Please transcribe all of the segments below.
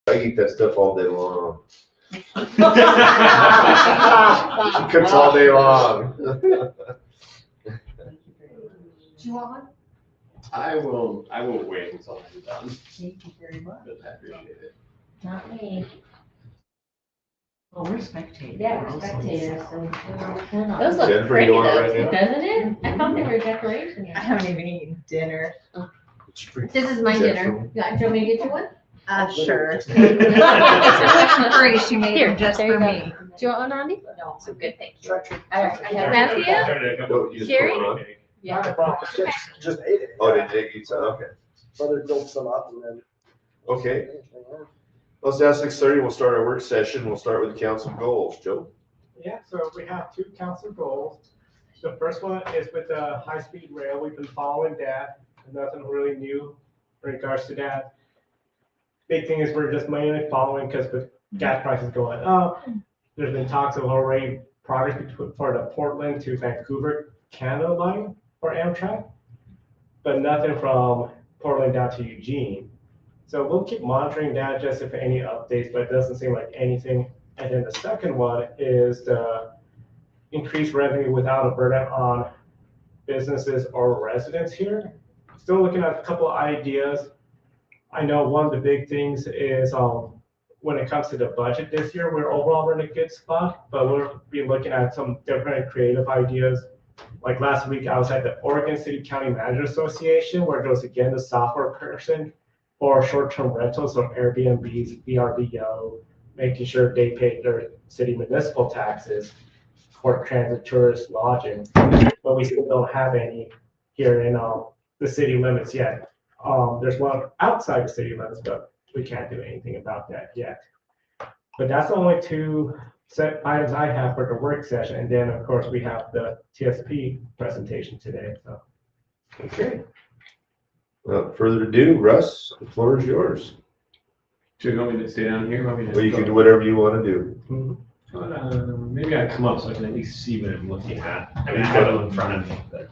I eat that stuff all day long. She cooks all day long. Do you want one? I will wait until I'm done. Thank you very much. But I appreciate it. Not me. Oh, we're spectators. Yeah, we're spectators, so Those look Jennifer, pretty you want it though, right now? doesn't it? I thought they were decorations. I haven't even eaten dinner. This is my dinner. Do you want me to get you one? Sure. It's Free, she made Here, them just there you for go. me. Do you want one, Randy? No. So good, thank you. I have Matthew? Don't use Sherry? it on. Yeah. Just ate it. Oh, did Jake eat some? Okay. Brother built some up and then. Okay. Let's ask 6:30. We'll start our work session. We'll start with the council goals. Joe? Yeah, so we have 2 council goals. The first one is with the high-speed rail. We've been following that. Nothing really new in regards to that. Big thing is we're just mainly following because with gas prices going up, there's been talks of already progress for the Portland to Vancouver, Canada line for Amtrak, but nothing from Portland down to Eugene. So we'll keep monitoring that just if any updates, but it doesn't seem like anything. And then the second one is the increased revenue without a burden on businesses or residents here. Still looking at a couple of ideas. I know one of the big things is when it comes to the budget this year, we're overall in a good spot, but we'll be looking at some different creative ideas. Like last week, I was at the Oregon City County Manager Association, where there was again the software person for short-term rentals, so Airbnbs, VRBO, making sure they pay their city municipal taxes for transit tourist lodging, but we still don't have any here in the city limits yet. There's one outside the city limits, but we can't do anything about that yet. But that's the only 2 set items I have for the work session, and then of course we have the TSP presentation today. So. Okay. Without further ado, Russ, the floor is yours. Do you want me to stay down here? Want me to Well, you go? can do whatever you want to do. Maybe I come up so I can at least see what I'm looking at. I mean, I have it in front of me, but.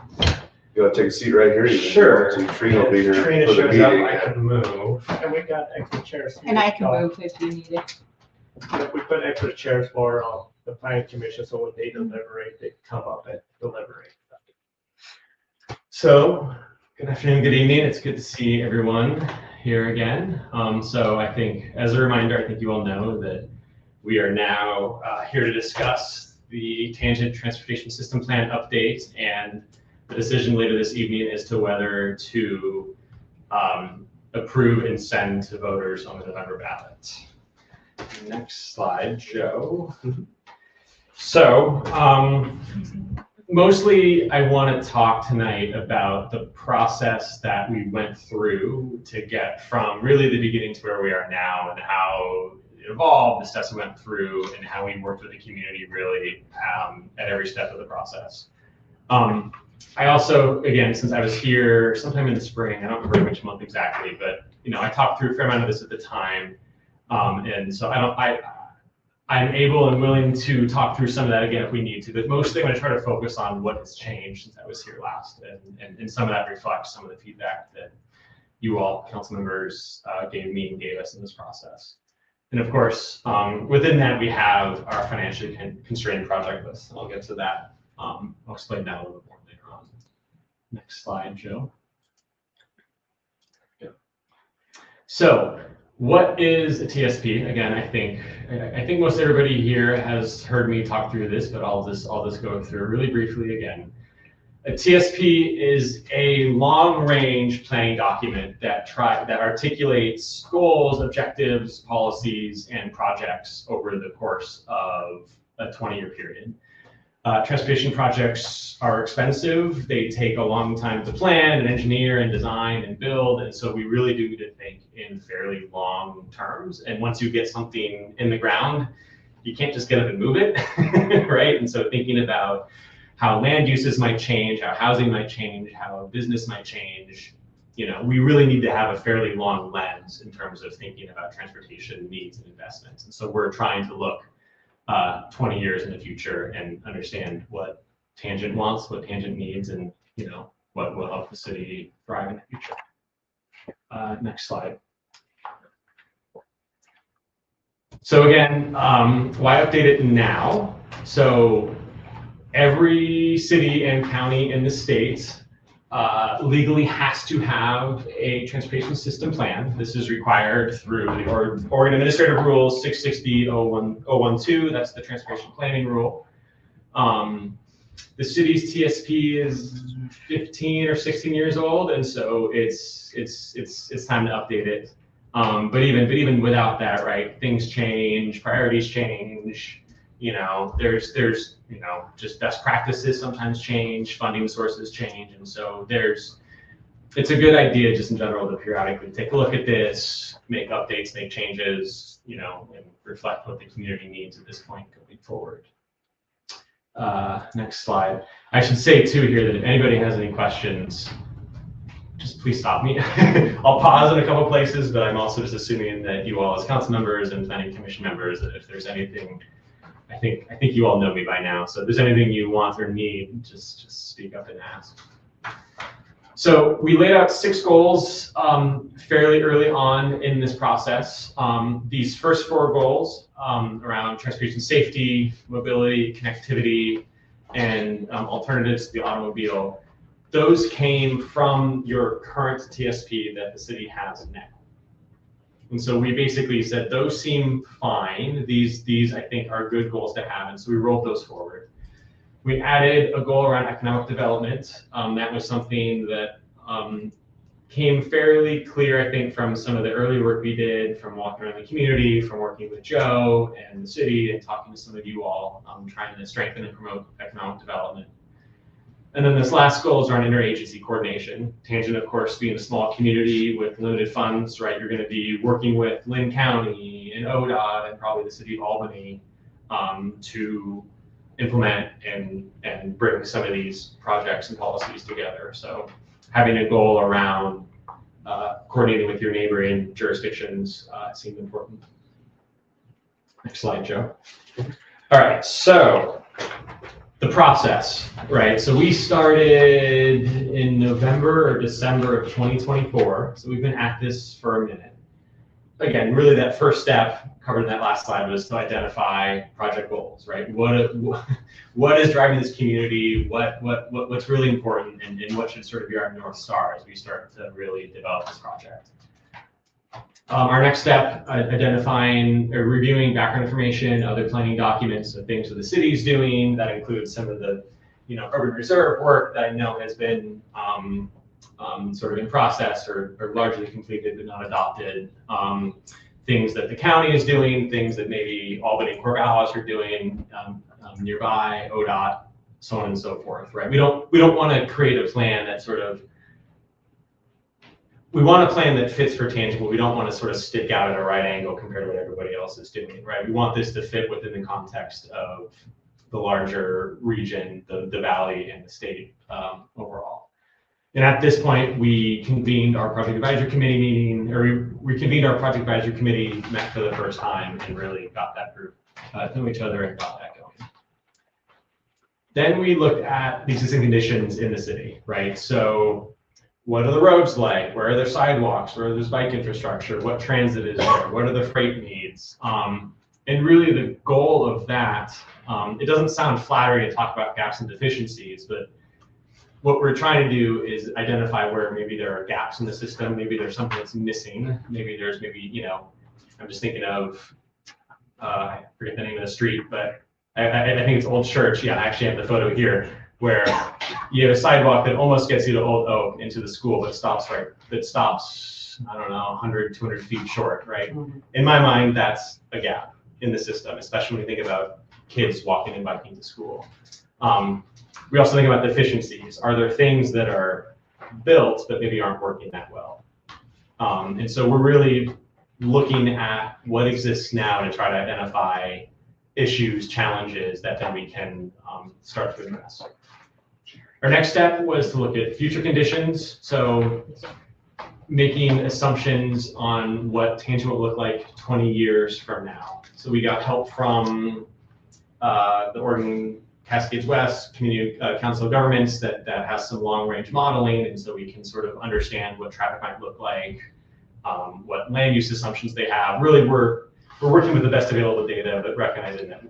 You want to take a seat right here? You can Sure. go to Trina will be here Trina for the shows up, meeting. I can move. And we got extra chairs here. And I can so move if you need it. we put extra chairs for the planning commission, so when they deliberate, they come up and deliberate. So, good afternoon, good evening. It's good to see everyone here again. So I think, as a reminder, I think you all know that we are now here to discuss the Tangent Transportation System Plan update, and the decision later this evening as to whether to approve and send to voters on the November ballot. Next slide, Joe. So, mostly I want to talk tonight about the process that we went through to get from really the beginning to where we are now, and how it evolved, the steps we went through, and how we worked with the community really at every step of the process. I also, again, since I was here sometime in the spring, I don't remember which month exactly, but I talked through a fair amount of this at the time, and so I'm able and willing to talk through some of that again if we need to, but mostly I'm going to try to focus on what has changed since I was here last, and some of that reflects some of the feedback that you all, council members, gave me and gave us in this process. And of course, within that, we have our financially constrained project list, and I'll get to that. I'll explain that a little bit more later on. Next slide, Joe. Yeah. So, what is a TSP? Again, I think most everybody here has heard me talk through this, but I'll just go through really briefly again. A TSP is a long-range planning document that articulates goals, objectives, policies, and projects over the course of a 20-year period. Transportation projects are expensive. They take a long time to plan and engineer and design and build, and so we really do need to think in fairly long terms. And once you get something in the ground, you can't just get up and move it, right? And so thinking about how land uses might change, how housing might change, how business might change, we really need to have a fairly long lens in terms of thinking about transportation needs and investments. And so we're trying to look 20 years in the future and understand what Tangent wants, what Tangent needs, and what will help the city thrive in the future. Next slide. So again, why update it now? So every city and county in the state legally has to have a transportation system plan. This is required through the Oregon Administrative Rules 660.012. That's the transportation planning rule. The city's TSP is 15 or 16 years old, and so it's time to update it. But even without that, right? Things change, priorities change. You know, there's you know, just best practices sometimes change, funding sources change, and so it's a good idea just in general to periodically take a look at this, make updates, make changes, you know, and reflect what the community needs at this point going forward. Next slide. I should say too here that if anybody has any questions, just please stop me. I'll pause in a couple places, but I'm also just assuming that you all as council members and planning commission members, that if there's anything, I think you all know me by now. So if there's anything you want or need, just speak up and ask. So we laid out 6 goals fairly early on in this process. These first 4 goals around transportation safety, mobility, connectivity, and alternatives to the automobile, those came from your current TSP that the city has now. And so we basically said those seem fine. These I think are good goals to have, and so we rolled those forward. We added a goal around economic development. That was something that came fairly clear, I think, from some of the early work we did, from walking around the community, from working with Joe and the city, and talking to some of you all, trying to strengthen and promote economic development. And then this last goal is around interagency coordination. Tangent, of course, being a small community with limited funds, right? You're going to be working with Lynn County and ODOT and probably the city of Albany to implement and bring some of these projects and policies together. So having a goal around coordinating with your neighboring jurisdictions seemed important. Next slide, Joe. All right, so the process, right? So we started in November or December of 2024. So we've been at this for a minute. Again, really that first step covered in that last slide was to identify project goals, right? What is driving this community? What's really important, and what should sort of be our North Star as we start to really develop this project? Our next step, identifying or reviewing background information, other planning documents, so things that the city's doing. That includes some of the, urban reserve work that I know has been sort of in process or largely completed but not adopted. Things that the county is doing, things that maybe Albany and Corvallis are doing nearby, ODOT, so on and so forth, right? We don't want to create a plan that sort of, we want a plan that fits for Tangible. We don't want to sort of stick out at a right angle compared to what everybody else is doing, right? We want this to fit within the context of the larger region, the valley, and the state overall. And at this point, we convened our project advisory committee meeting, or we convened our project advisory committee, met for the first time, and really got that group to know each other and got that going. Then we looked at the existing conditions in the city, right? So what are the roads like? Where are there sidewalks? Where there's bike infrastructure? What transit is there? What are the freight needs? And really the goal of that, it doesn't sound flattering to talk about gaps and deficiencies, but what we're trying to do is identify where maybe there are gaps in the system. Maybe there's something that's missing. Maybe there's I'm just thinking of, I forget the name of the street, but I think it's Old Church. Yeah, I actually have the photo here where you have a sidewalk that almost gets you to Old Oak into the school, but stops, I don't know, 100, 200 feet short, right? Mm-hmm. In my mind, that's a gap in the system, especially when we think about kids walking and biking to school. We also think about deficiencies. Are there things that are built but maybe aren't working that well? And so we're really looking at what exists now to try to identify issues, challenges that then we can start to address. Our next step was to look at future conditions. So making assumptions on what Tangent will look like 20 years from now. So we got help from the Oregon Cascades West Community Council of Governments that has some long-range modeling, and so we can sort of understand what traffic might look like, what land use assumptions they have. Really, we're we're working with the best available data, but recognizing that,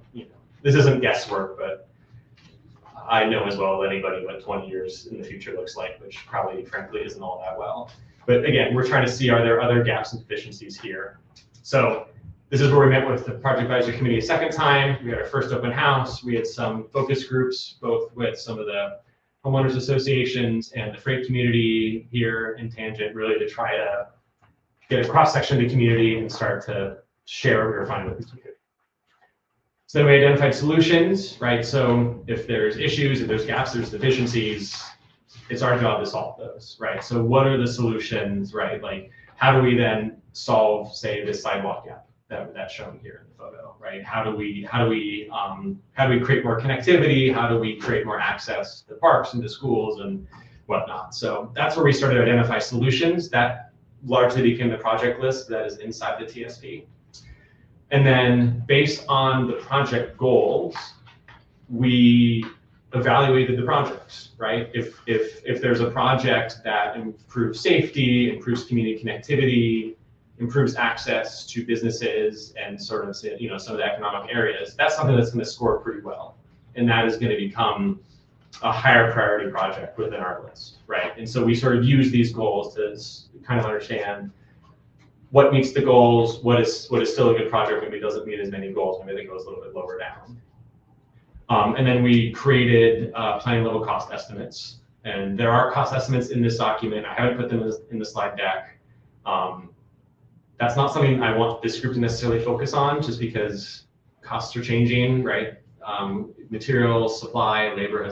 this isn't guesswork, but I know as well as anybody what 20 years in the future looks like, which probably, frankly, isn't all that well. But again, we're trying to see, are there other gaps and deficiencies here? So this is where we met with the Project Advisory Committee a second time. We had our first open house. We had some focus groups, both with some of the homeowners associations and the freight community here in Tangent, really to try to get a cross-section of the community and start to share what we were finding with the community. So then we identified solutions, right? So if there's issues, if there's gaps, there's deficiencies, it's our job to solve those, right? So what are the solutions, right? Like, how do we then solve, say, this sidewalk gap that's shown here in the photo, right? How do we create more connectivity? How do we create more access to parks and to schools and whatnot? So that's where we started to identify solutions. That largely became the project list that is inside the TSP. And then based on the project goals, we evaluated the projects, right? If there's a project that improves safety, improves community connectivity, improves access to businesses and sort of, some of the economic areas, that's something that's going to score pretty well. And that is going to become a higher priority project within our list, right? And so we sort of use these goals to kind of understand what meets the goals, what is still a good project, maybe doesn't meet as many goals, maybe it goes a little bit lower down. And then we created planning level cost estimates. And there are cost estimates in this document. I haven't put them in the slide deck. That's not something I want this group to necessarily focus on, just because costs are changing, right? Materials, supply, labor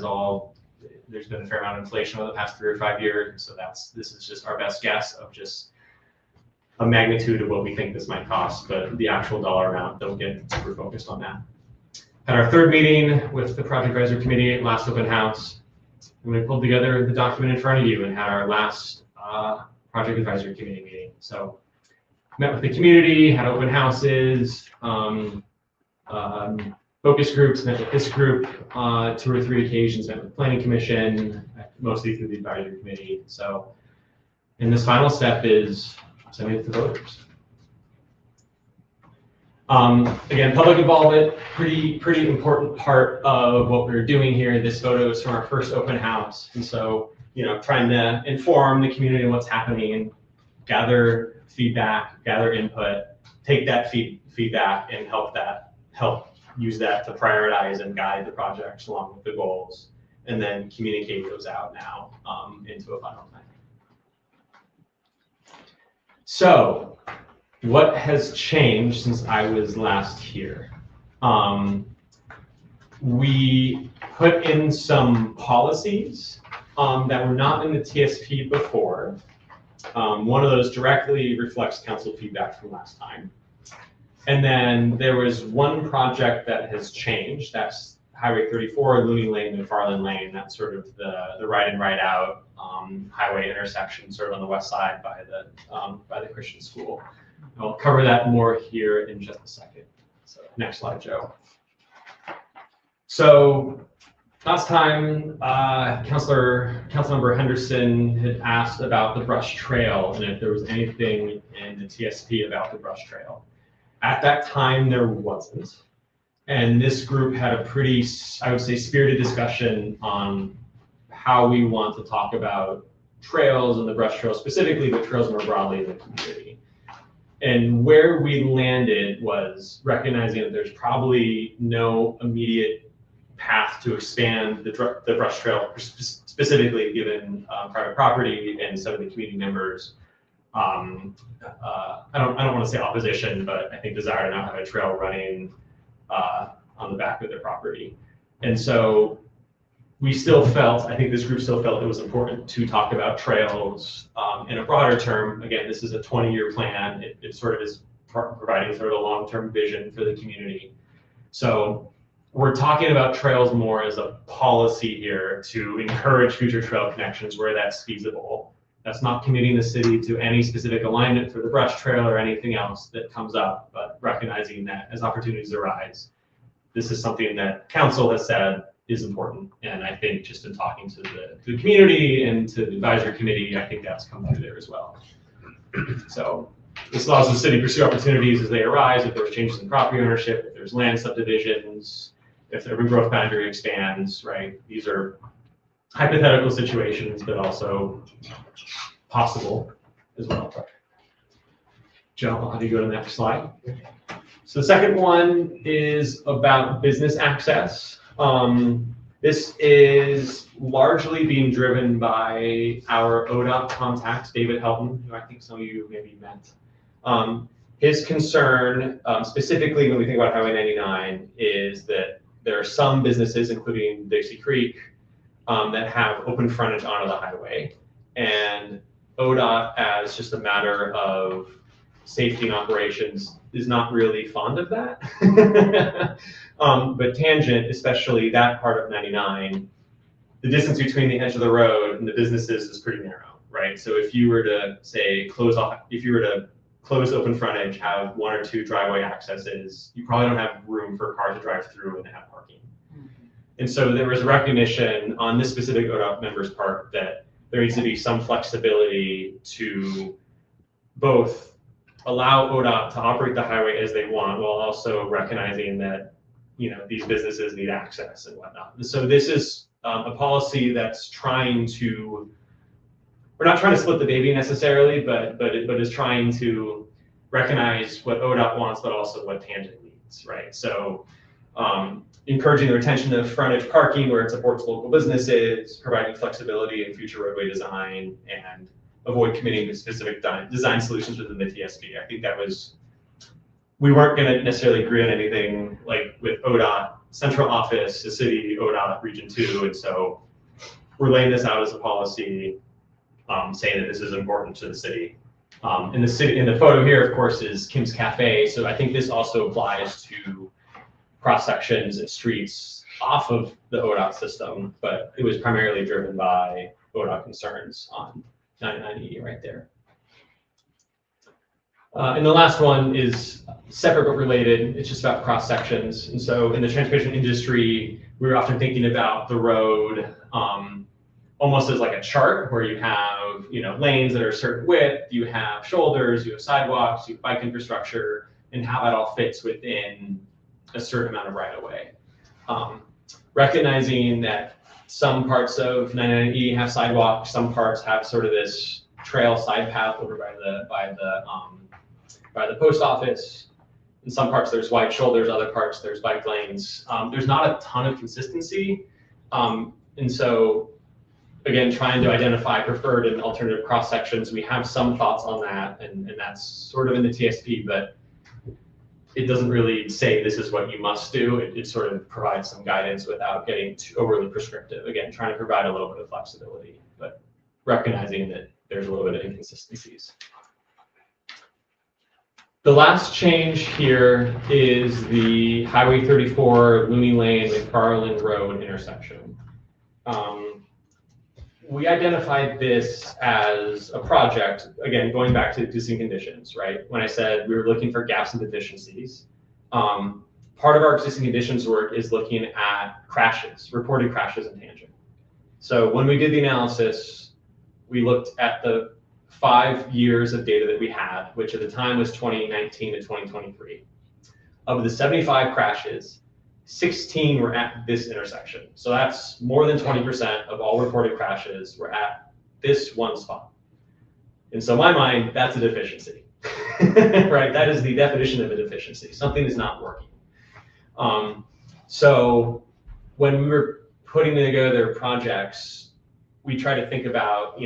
there's been a fair amount of inflation over the past 3 or 5 years. So this is just our best guess of just a magnitude of what we think this might cost, but the actual dollar amount, don't get super focused on that. Had our third meeting with the Project Advisory Committee, last open house, and we pulled together the document in front of you and had our last Project Advisory Committee meeting. So met with the community, had open houses, focus groups, met with this group 2 or 3 occasions, met with the Planning Commission, mostly through the Advisory Committee. So, and this final step is sending it to voters. Again, public involvement, pretty important part of what we're doing here. This photo is from our first open house. And so, trying to inform the community on what's happening, gather feedback, gather input, take that feedback and help use that to prioritize and guide the projects along with the goals, and then communicate those out now into a final plan. So what has changed since I was last here? We put in some policies that were not in the TSP before. One of those directly reflects council feedback from last time. And then there was one project that has changed. That's Highway 34, Looney Lane and Farland Lane. That's sort of the right in, right out highway intersection, sort of on the west side by the Christian school. I'll cover that more here in just a second. So next slide, Joe. So last time, Councilmember Henderson had asked about the brush trail and if there was anything in the TSP about the brush trail. At that time, there wasn't. And this group had a pretty, I would say, spirited discussion on how we want to talk about trails and the brush trail specifically, but trails more broadly in the community. And where we landed was recognizing that there's probably no immediate path to expand the brush trail, specifically given private property and some of the community members. I don't want to say opposition, but I think desire to not have a trail running on the back of their property. And so we still felt, I think this group still felt it was important to talk about trails in a broader term. Again, this is a 20-year plan. It sort of is providing sort of a long-term vision for the community. So we're talking about trails more as a policy here to encourage future trail connections where that's feasible. That's not committing the city to any specific alignment for the brush trail or anything else that comes up, but recognizing that as opportunities arise, this is something that council has said is important. And I think just in talking to the community and to the advisory committee, I think that's come through there as well. So This allows the city to pursue opportunities as they arise, if there's changes in property ownership, if there's land subdivisions, if the urban growth boundary expands, right? These are hypothetical situations, but also possible as well. Joe, I'll have you go to the next slide. So the second one is about business access. This is largely being driven by our ODOT contact, David Helton, who I think some of you maybe met. His concern, specifically when we think about Highway 99, is that there are some businesses, including Dixie Creek, that have open frontage onto the highway. And ODOT, as just a matter of safety and operations, is not really fond of that. But Tangent, especially that part of 99, the distance between the edge of the road and the businesses is pretty narrow, right? So if you were to say close open frontage, have one or two driveway accesses, you probably don't have room for a car to drive through and have parking. And so there was recognition on this specific ODOT member's part that there needs to be some flexibility to both allow ODOT to operate the highway as they want, while also recognizing that, you know, these businesses need access and whatnot. And so this is a policy that's trying to, we're not trying to split the baby necessarily, but is trying to recognize what ODOT wants, but also what Tangent needs, right? So encouraging the retention of frontage parking where it supports local businesses, providing flexibility in future roadway design, and avoid committing to specific design solutions within the TSP. I think that was, we weren't going to necessarily agree on anything like with ODOT central office, the city, ODOT region 2, and so we're laying this out as a policy, saying that this is important to the city. In the photo here, of course, is Kim's Cafe. So I think this also applies to cross sections and streets off of the ODOT system, but it was primarily driven by ODOT concerns on 99E right there. And the last one is separate but related. It's just about cross sections. And so in the transportation industry, we're often thinking about the road almost as like a chart where you have, you know, lanes that are a certain width, you have shoulders, you have sidewalks, you have bike infrastructure, and how that all fits within a certain amount of right of way. Recognizing that some parts of 99E have sidewalks, some parts have sort of this trail side path over by the post office. In some parts there's wide shoulders, other parts there's bike lanes. There's not a ton of consistency. And so again, trying to identify preferred and alternative cross sections. We have some thoughts on that, and that's sort of in the TSP, but it doesn't really say this is what you must do. It sort of provides some guidance without getting too overly prescriptive. Again, trying to provide a little bit of flexibility, but recognizing that there's a little bit of inconsistencies. The last change here is the Highway 34 Looney Lane McFarland Road intersection. We identified this as a project, again, going back to existing conditions, right? When I said we were looking for gaps and deficiencies, part of our existing conditions work is looking at crashes, reported crashes in Tangent. So when we did the analysis, we looked at the 5 years of data that we had, which at the time was 2019 to 2023. Of the 75 crashes, 16 were at this intersection. So that's more than 20% of all reported crashes were at this one spot. And so in my mind, that's a deficiency, right? That is the definition of a deficiency. Something is not working. So when we were putting together projects, we try to think about,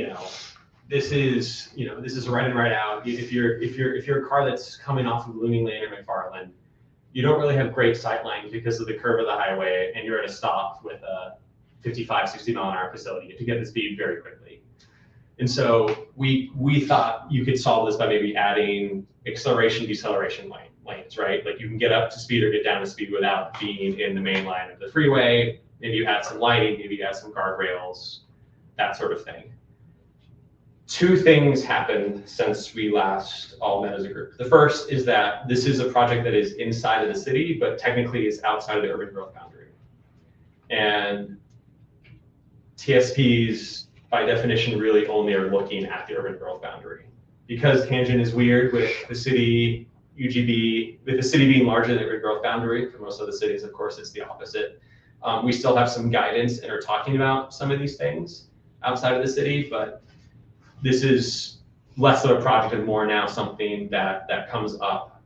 this is right in, right out. If you're a car that's coming off of Looney Lane or McFarland, you don't really have great sight lines because of the curve of the highway, and you're at a stop with a 55, 60 mile an hour facility. You have to get the speed very quickly. And so we thought you could solve this by maybe adding acceleration, deceleration lanes, right? Like you can get up to speed or get down to speed without being in the main line of the freeway. Maybe you add some lighting, maybe you add some guardrails, that sort of thing. Two things happened since we last all met as a group. The first is that this is a project that is inside of the city, but technically is outside of the urban growth boundary. And TSPs, by definition, really only are looking at the urban growth boundary because tangent is weird with the city, UGB, with the city being larger than urban growth boundary, for most of the cities, of course, it's the opposite. We still have some guidance and are talking about some of these things outside of the city, but this is less of a project and more now something that comes up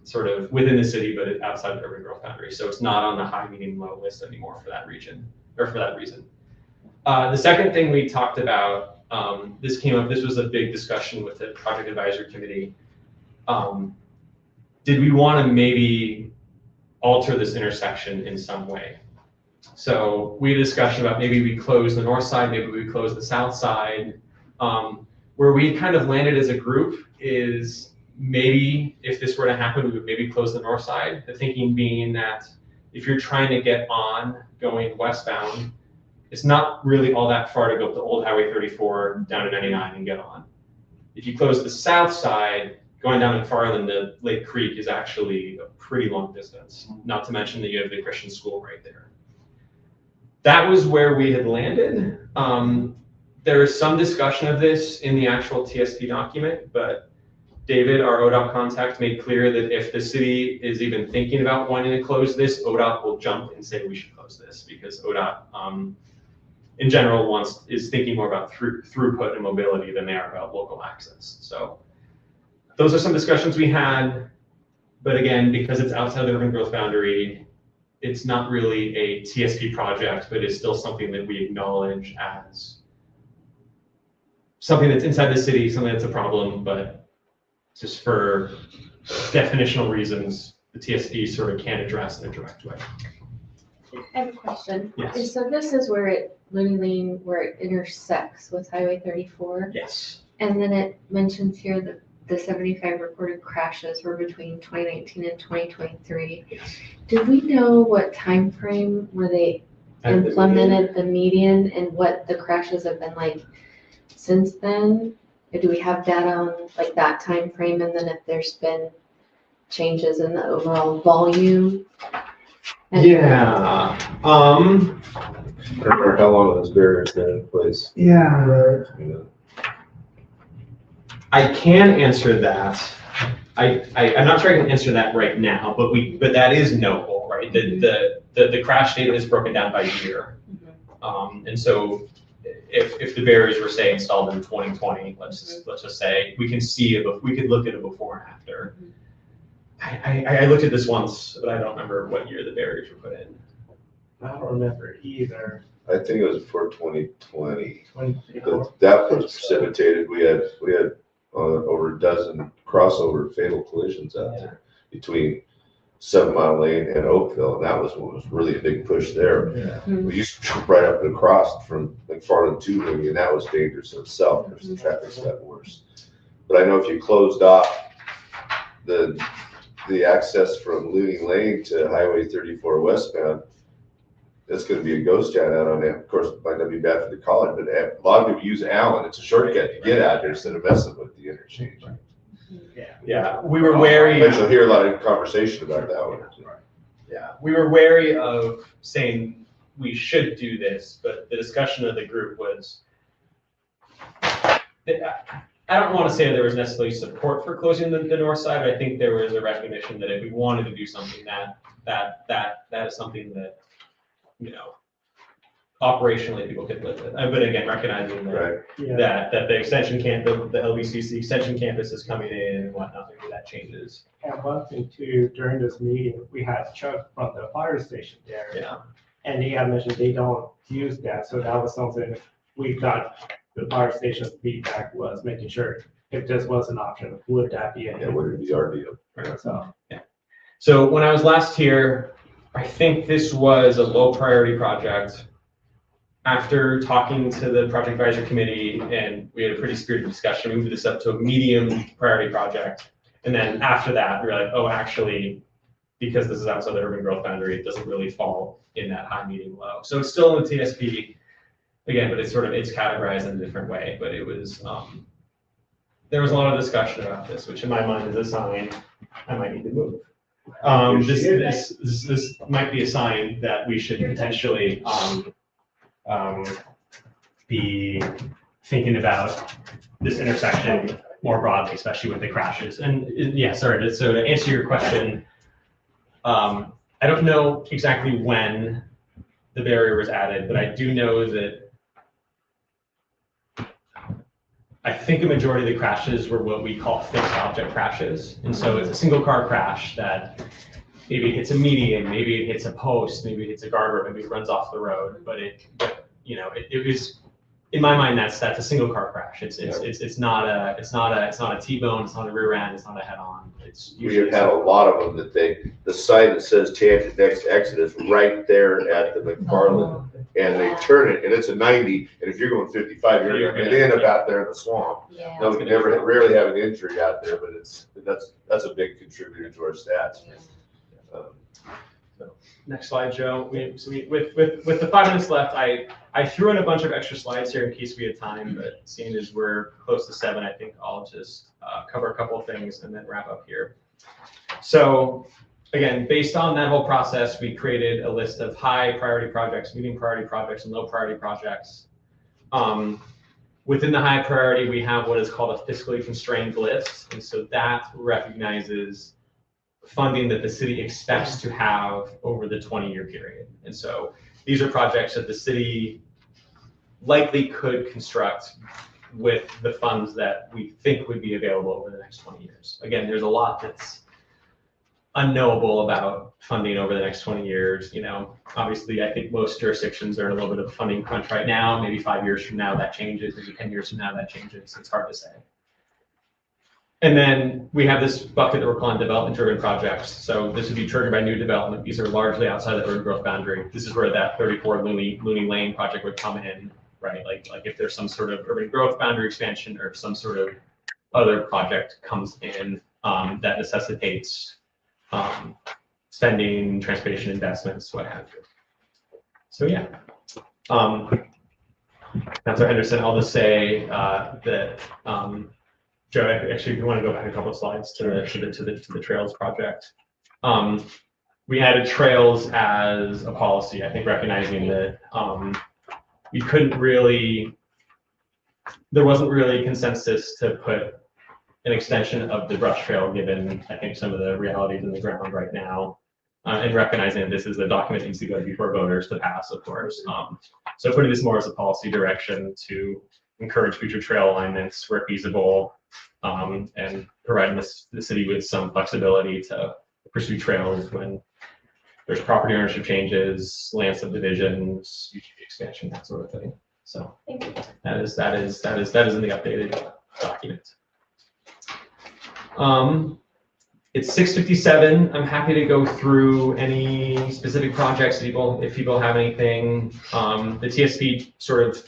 sort of within the city, but outside the urban growth boundary. So it's not on the high, medium, low list anymore for that region, or for that reason. The second thing we talked about, this came up, this was a big discussion with the project advisory committee. Did we want to maybe alter this intersection in some way? So we had a discussion about maybe we close the north side, maybe we close the south side. Where we kind of landed as a group is maybe if this were to happen, we would maybe close the north side. The thinking being that if you're trying to get on going westbound, it's not really all that far to go up the old Highway 34 down to 99 and get on. If you close the south side, going down and farther than the Lake Creek is actually a pretty long distance, not to mention that you have the Christian school right there. That was where we had landed. There is some discussion of this in the actual TSP document, but David, our ODOT contact, made clear that if the city is even thinking about wanting to close this, ODOT will jump and say we should close this, because ODOT in general is thinking more about throughput and mobility than they are about local access. So those are some discussions we had, but again, because it's outside the urban growth boundary, it's not really a TSP project, but it's still something that we acknowledge as something that's inside the city, something that's a problem, but just for definitional reasons, the TSP sort of can't address in a direct way. I have a question. Yes. So this is where Looney Lane, where it intersects with Highway 34. Yes. And then it mentions here that the 75 reported crashes were between 2019 and 2023. Yes. Did we know what time frame where they implemented the median and what the crashes have been like since then? Or do we have data on like that time frame, and then if there's been changes in the overall volume? And Yeah. I don't remember how long those barriers been in place. Yeah. You know. I can answer that. I'm not sure I can answer that right now, but that is knowable, right? The crash data is broken down by year. And so if the barriers were say installed in 2020, let's just say, we can see we could look at it before and after. I looked at this once, but I don't remember what year the barriers were put in. I don't remember either. I think it was before 2020. 24. That was precipitated. We had over a dozen crossover fatal collisions out there between 7 Mile Lane and Oakville, and that was what was really a big push there. Yeah. We used to jump right up and across from McFarland to Looney, and that was dangerous in itself because the traffic's gotten worse. But I know if you closed off the access from Looney Lane to Highway 34 westbound, that's going to be a ghost town out on it. Of course, it might not be bad for the college, but a lot of people use Allen. It's a shortcut to get out there instead of messing with the interchange. Yeah, we were wary. But you'll hear a lot of conversation about that one. Yeah, we were wary of saying we should do this, but the discussion of the group was, I don't want to say there was necessarily support for closing the north side, but I think there was a recognition that if we wanted to do something, that is something that, you know, operationally people could live with. But again, recognizing that, Right. Yeah. that the extension campus, the LBCC extension campus is coming in and whatnot, maybe that changes. And one thing too, during this meeting, we had Chuck from the fire station there. Yeah. And he had mentioned they don't use that, so that was something we got, the fire station's feedback was making sure if this was an option, would that be a Yeah, what would be our deal? So, So when I was last here, I think this was a low priority project. After talking to the project advisory committee, and we had a pretty spirited discussion, we moved this up to a medium priority project. And then after that, we were like, oh, actually, because this is outside the urban growth boundary, it doesn't really fall in that high, medium, low. So it's still in the TSP, again, but it's categorized in a different way. But it was, there was a lot of discussion about this, which in my mind is a sign I might need to move. This might be a sign that we should potentially be thinking about this intersection more broadly, especially with the crashes. And yeah, sorry, so to answer your question, I don't know exactly when the barrier was added, but I do know that I think a majority of the crashes were what we call fixed object crashes. And so it's a single car crash that maybe it hits a median, maybe it hits a post, maybe it hits a guardrail, maybe it runs off the road, but it was, in my mind, that's a single car crash. It's not a T-bone, it's not a rear end, it's not a head-on. It's We have usually had a lot of them that the sign that says tangent next exit is right there at the McFarland. And they turn it, and it's a 90, and if you're going 55, you're gonna get in about there in the swamp. Yeah. No, we rarely have an injury out there, but that's a big contributor to our stats. Next slide, Joe. With the 5 minutes left, I threw in a bunch of extra slides here in case we had time, but seeing as we're close to 7, I think I'll just cover a couple of things and then wrap up here. So again, based on that whole process, we created a list of high priority projects, medium priority projects, and low priority projects. Within the high priority, we have what is called a fiscally constrained list. And so that recognizes funding that the city expects to have over the 20-year period. And so these are projects that the city likely could construct with the funds that we think would be available over the next 20 years. Again, there's a lot that's unknowable about funding over the next 20 years. Obviously, I think most jurisdictions are in a little bit of a funding crunch right now. Maybe 5 years from now that changes, maybe 10 years from now that changes. It's hard to say. And then we have this bucket that we're calling development-driven projects. So this would be triggered by new development. These are largely outside the urban growth boundary. This is where that 34 Looney Lane project would come in, right? Like if there's some sort of urban growth boundary expansion or some sort of other project comes in that necessitates spending, transportation investments, what have you. So yeah. Councilor Henderson, I'll just say that Joe, actually, if you want to go back a couple of slides to the Trails project. We added Trails as a policy, I think recognizing that we couldn't really, there wasn't really consensus to put an extension of the brush trail given, I think, some of the realities in the ground right now. And recognizing that this is a document that needs to go before voters to pass, of course. So putting this more as a policy direction to encourage future trail alignments where feasible, and providing the city with some flexibility to pursue trails when there's property ownership changes, land subdivisions, UGB expansion, that sort of thing. So that is in the updated document. It's 6:57. I'm happy to go through any specific projects if people have anything. The TSP sort of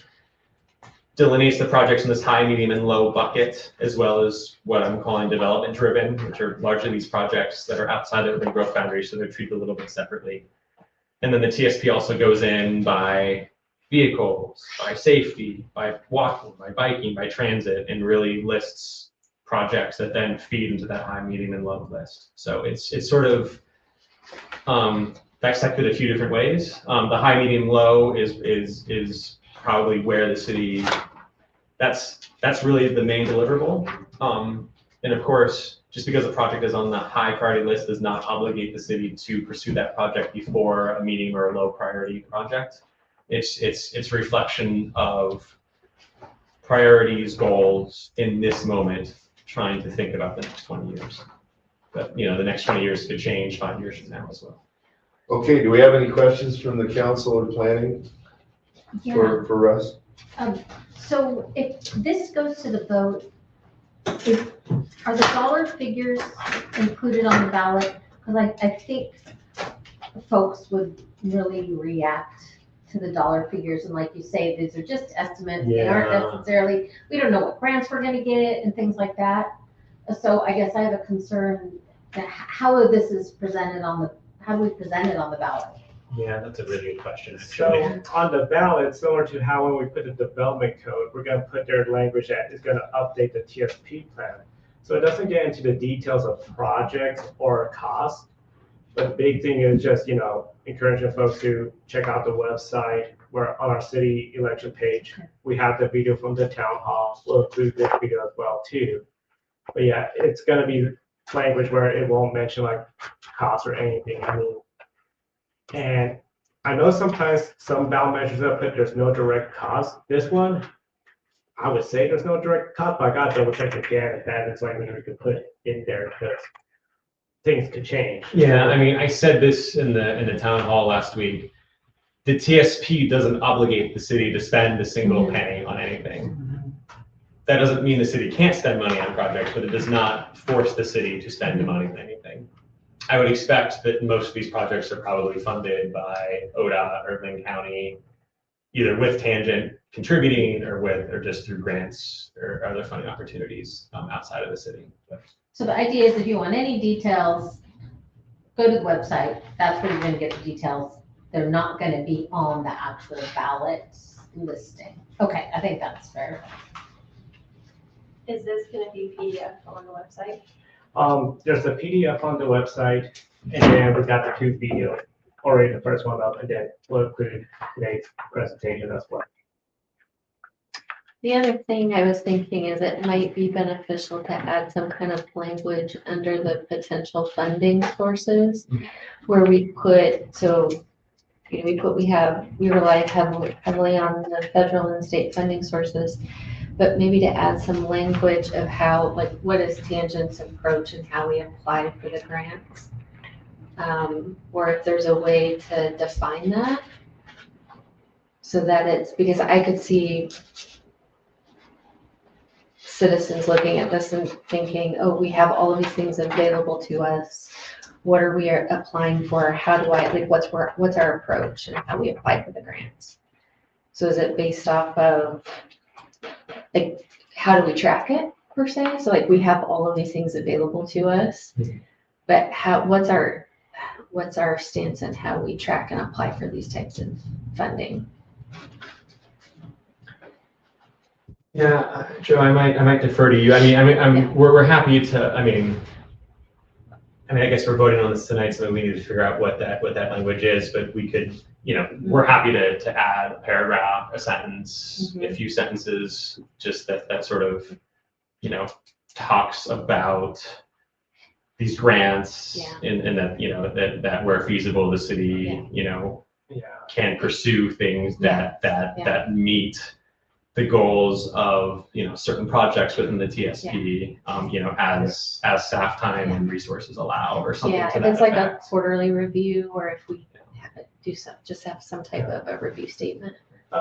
delineates the projects in this high, medium, and low bucket, as well as what I'm calling development driven, which are largely these projects that are outside the urban growth boundary, so they're treated a little bit separately. And then the TSP also goes in by vehicles, by safety, by walking, by biking, by transit, and really lists projects that then feed into that high, medium, and low list. So it's sort of dissected a few different ways. The high, medium, low is probably where the city, that's really the main deliverable. And of course, just because a project is on the high priority list does not obligate the city to pursue that project before a medium or a low priority project. It's a reflection of priorities, goals in this moment, trying to think about the next 20 years. But the next 20 years could change 5 years from now as well. Okay, do we have any questions from the council or planning for Russ? So if this goes to the vote, are the dollar figures included on the ballot? Because I think folks would really react to the dollar figures, and like you say, these are just estimates. They aren't necessarily, we don't know what grants we're gonna get and things like that. So I guess I have a concern that how this is presented how do we present it on the ballot? Yeah, that's a really good question. So on the ballot, similar to how when we put the development code, we're going to put their language that is going to update the TSP plan. So it doesn't get into the details of projects or cost. But the big thing is just, encouraging folks to check out the website where on our city election page, we have the video from the town hall. We'll include this video as well too. But yeah, it's gonna be language where it won't mention like cost or anything. I mean, and I know sometimes some ballot measures up, but there's no direct cost. This one, I would say there's no direct cost, but I gotta double check again if that is language we could put in there because things could change. Yeah, I mean, I said this in the town hall last week. The TSP doesn't obligate the city to spend a single penny on anything. That doesn't mean the city can't spend money on projects, but it does not force the city to spend the money on anything. I would expect that most of these projects are probably funded by ODOT or Lynn County, either with Tangent contributing or just through grants or other funding opportunities outside of the city. So the idea is if you want any details, go to the website. That's where you're gonna get the details. They're not gonna be on the actual ballot listing. Okay, I think that's fair. Is this gonna be PDF on the website? There's a PDF on the website, and then we got the 2 videos already, the first one up, and then we'll include today's presentation as well. The other thing I was thinking is it might be beneficial to add some kind of language under the potential funding sources where we put, so, you know, we rely heavily on the federal and state funding sources, but maybe to add some language of how, like, what is Tangent's approach and how we apply for the grants? Or if there's a way to define that so that it's, because I could see citizens looking at this and thinking, oh, we have all of these things available to us. What are we applying for? How do I, like, what's our approach and how we apply for the grants? So is it based off of, like, how do we track it per se? So like we have all of these things available to us, but what's our stance on how we track and apply for these types of funding? Yeah, Joe, I might defer to you. We're happy to. I mean, I guess we're voting on this tonight, so we need to figure out what that language is. But we could, we're happy to add a paragraph, a sentence, a few sentences, just that sort of, talks about these grants and that, that where feasible, the city, can pursue things that meet the goals of, certain projects within the TSP, as staff time and resources allow or something to If that it's like a effect. quarterly review, or if we have it just have some type of a review statement.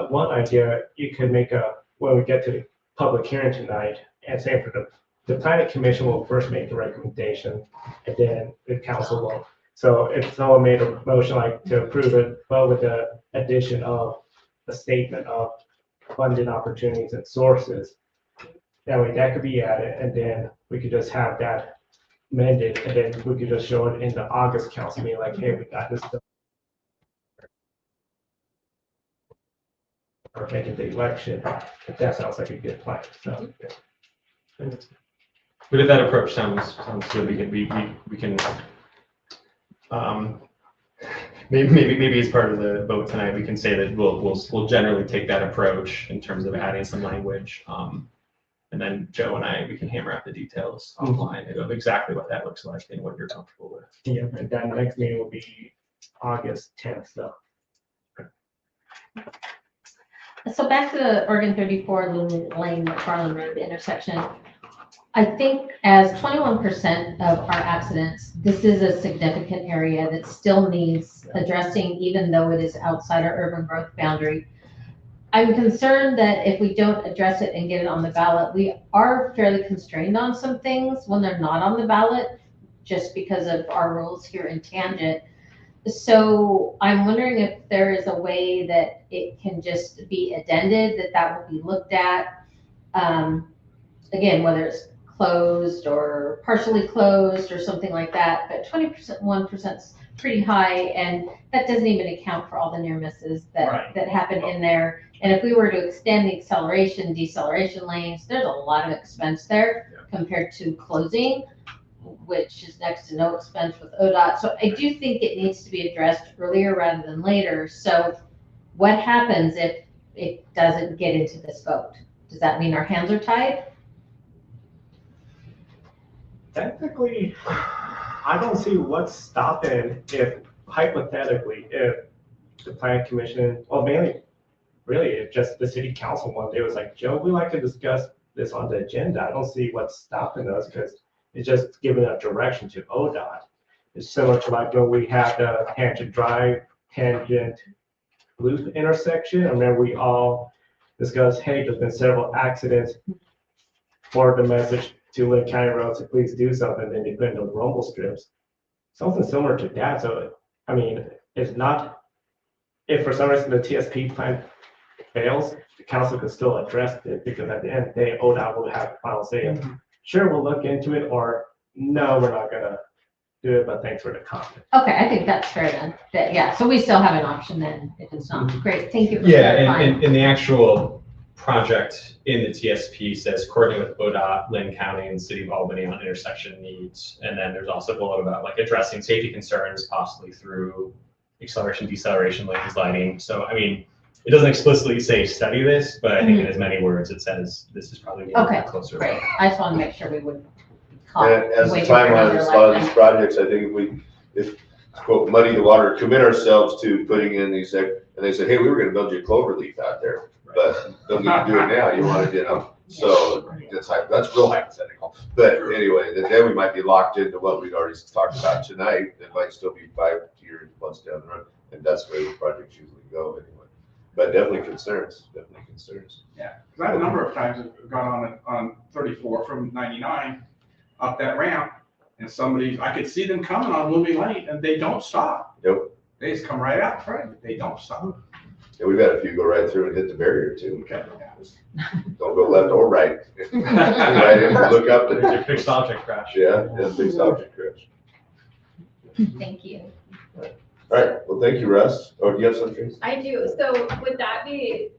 One idea, you could make when we get to the public hearing tonight, and say for the planning commission will first make the recommendation, and then the council will. So if someone made a motion like to approve it, but with the addition of a statement of funding opportunities and sources, that way that could be added, and then we could just have that amended, and then we could just show it in the August council meeting, like, hey, we got this stuff. Or making the election, if that sounds like a good plan, so. But if that approach sounds good, we can maybe as part of the vote tonight, we can say that we'll generally take that approach in terms of adding some language. And then Joe and I, we can hammer out the details offline of exactly what that looks like and what you're comfortable with. Yeah, and then the next meeting will be August 10th, so. So back to the Oregon 34 Loon Lane McFarland Road intersection. I think as 21% of our accidents, this is a significant area that still needs addressing, even though it is outside our urban growth boundary. I'm concerned that if we don't address it and get it on the ballot, we are fairly constrained on some things when they're not on the ballot, just because of our rules here in Tangent. So I'm wondering if there is a way that it can just be addended, that will be looked at. Again, whether it's closed or partially closed or something like that, but 21% is pretty high, and that doesn't even account for all the near misses that happen in there. And if we were to extend the acceleration, deceleration lanes, there's a lot of expense there compared to closing, which is next to no expense with ODOT. So I do think it needs to be addressed earlier rather than later. So what happens if it doesn't get into this vote? Does that mean our hands are tied? Technically, I don't see what's stopping if hypothetically, if the planning commission, or mainly, really, if just the city council one day was like, Joe, we like to discuss this on the agenda. I don't see what's stopping us because it's just giving a direction to ODOT. It's similar to like when we had the Tangent Drive, Tangent Loop intersection, and then we all discussed, hey, there's been several accidents, forward the message to Lake County Roads to please do something, then they put in those rumble strips. Something similar to that. So, I mean, it's not, if for some reason the TSP plan fails, the council can still address it because at the end of the day, ODOT will have the final say of, sure, we'll look into it, or no, we're not gonna do it, but thanks for the comment. Okay, I think that's fair then. Yeah, so we still have an option then if it's not. Great, thank you for Yeah, clarifying. and the actual project in the TSP says coordinate with ODOT, Lynn County, and City of Albany on intersection needs. And then there's also below about like addressing safety concerns, possibly through acceleration, deceleration, lanes, lighting. So, I mean, it doesn't explicitly say study this, but I think in as many words, it says this is probably Okay, closer. Great, I just want to make sure we would. call And as the waiting for timeline another of a lot of election. these projects, I think if quote, muddy the water, commit ourselves to putting in these, and they say, hey, we were gonna build you a clover leaf out there, but don't need to do it now, you wanted, so that's real hypothetical. But anyway, then we might be locked into what we'd already talked about tonight, it might still be 5 years plus down the road, and that's the way the projects usually go anyway. But definitely concerns. Yeah, because I have a number of times I've gone on 34 from 99 up that ramp, and I could see them coming on moving lane, and they don't stop. Nope. They just come right out front, they don't stop. And we've had a few go right through and hit the barrier too. Okay. Don't go left or right. Right in, look up There's your and, fixed object crash. yeah, fixed object crash. Thank you. All right, well, thank you, Russ. Oh, do you have something? I do. So would that be,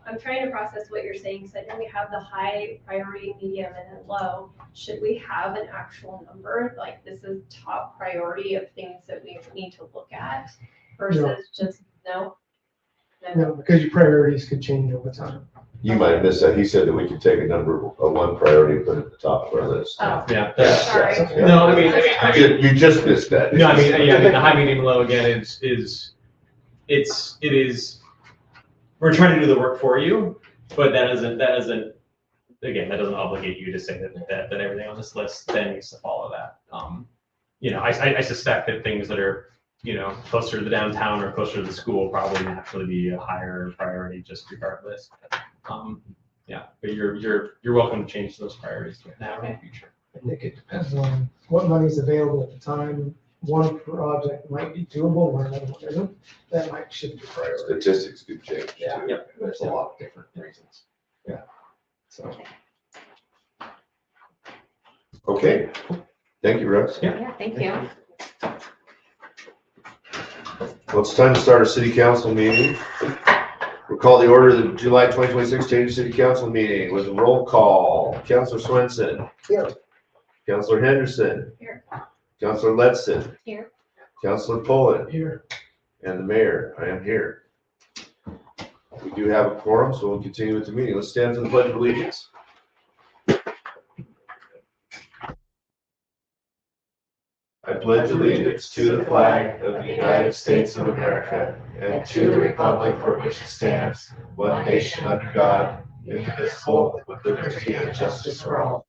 I'm trying to process what you're saying, because I know we have the high priority, medium, and then low. Should we have an actual number? Like this is top priority of things that we need to look at versus just, no? No, because your priorities could change over time. You might have missed that. He said that we could take a number of one priority and put it at the top of our list. Oh, Yeah. sorry. Yeah. No, I mean, You just missed that. no, I mean, the high, medium, low again it is, we're trying to do the work for you, but that doesn't obligate you to say that everything on this list then needs to follow that. I suspect that things that are, closer to the downtown or closer to the school probably naturally be a higher priority just regardless. But you're welcome to change those priorities now or in the future. I think it depends on what money's available at the time. One project might be doable, where another one isn't. That might shift your priority. Statistics could change too. Yeah. Yep. There's a lot of different reasons. Yeah. So. Okay, thank you, Russ. Yeah, thank you. Well, it's time to start our city council meeting. We'll call the order of the July 2026 Change City Council meeting with a roll call. Councilor Swenson. Here. Councilor Henderson. Here. Councilor Letson. Here. Councilor Pullen. Here. And the mayor. I am here. We do have a quorum, so we'll continue with the meeting. Let's stand for the Pledge of Allegiance. I pledge allegiance to the flag of the United States of America and to the republic for which it stands, one nation under God, indivisible, with liberty and justice for all.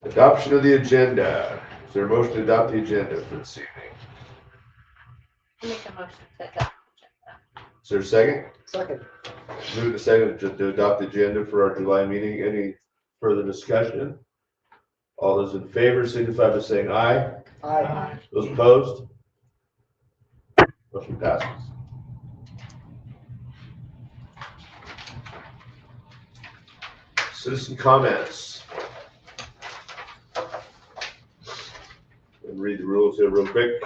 Adoption of the agenda. Is there a motion to adopt the agenda for this evening? Make a motion to adopt. Is there a second? Second. Move to second to adopt the agenda for our July meeting. Any further discussion? All those in favor signify by saying aye. Aye. Those opposed? Motion passes. Citizen comments. And read the rules here real quick.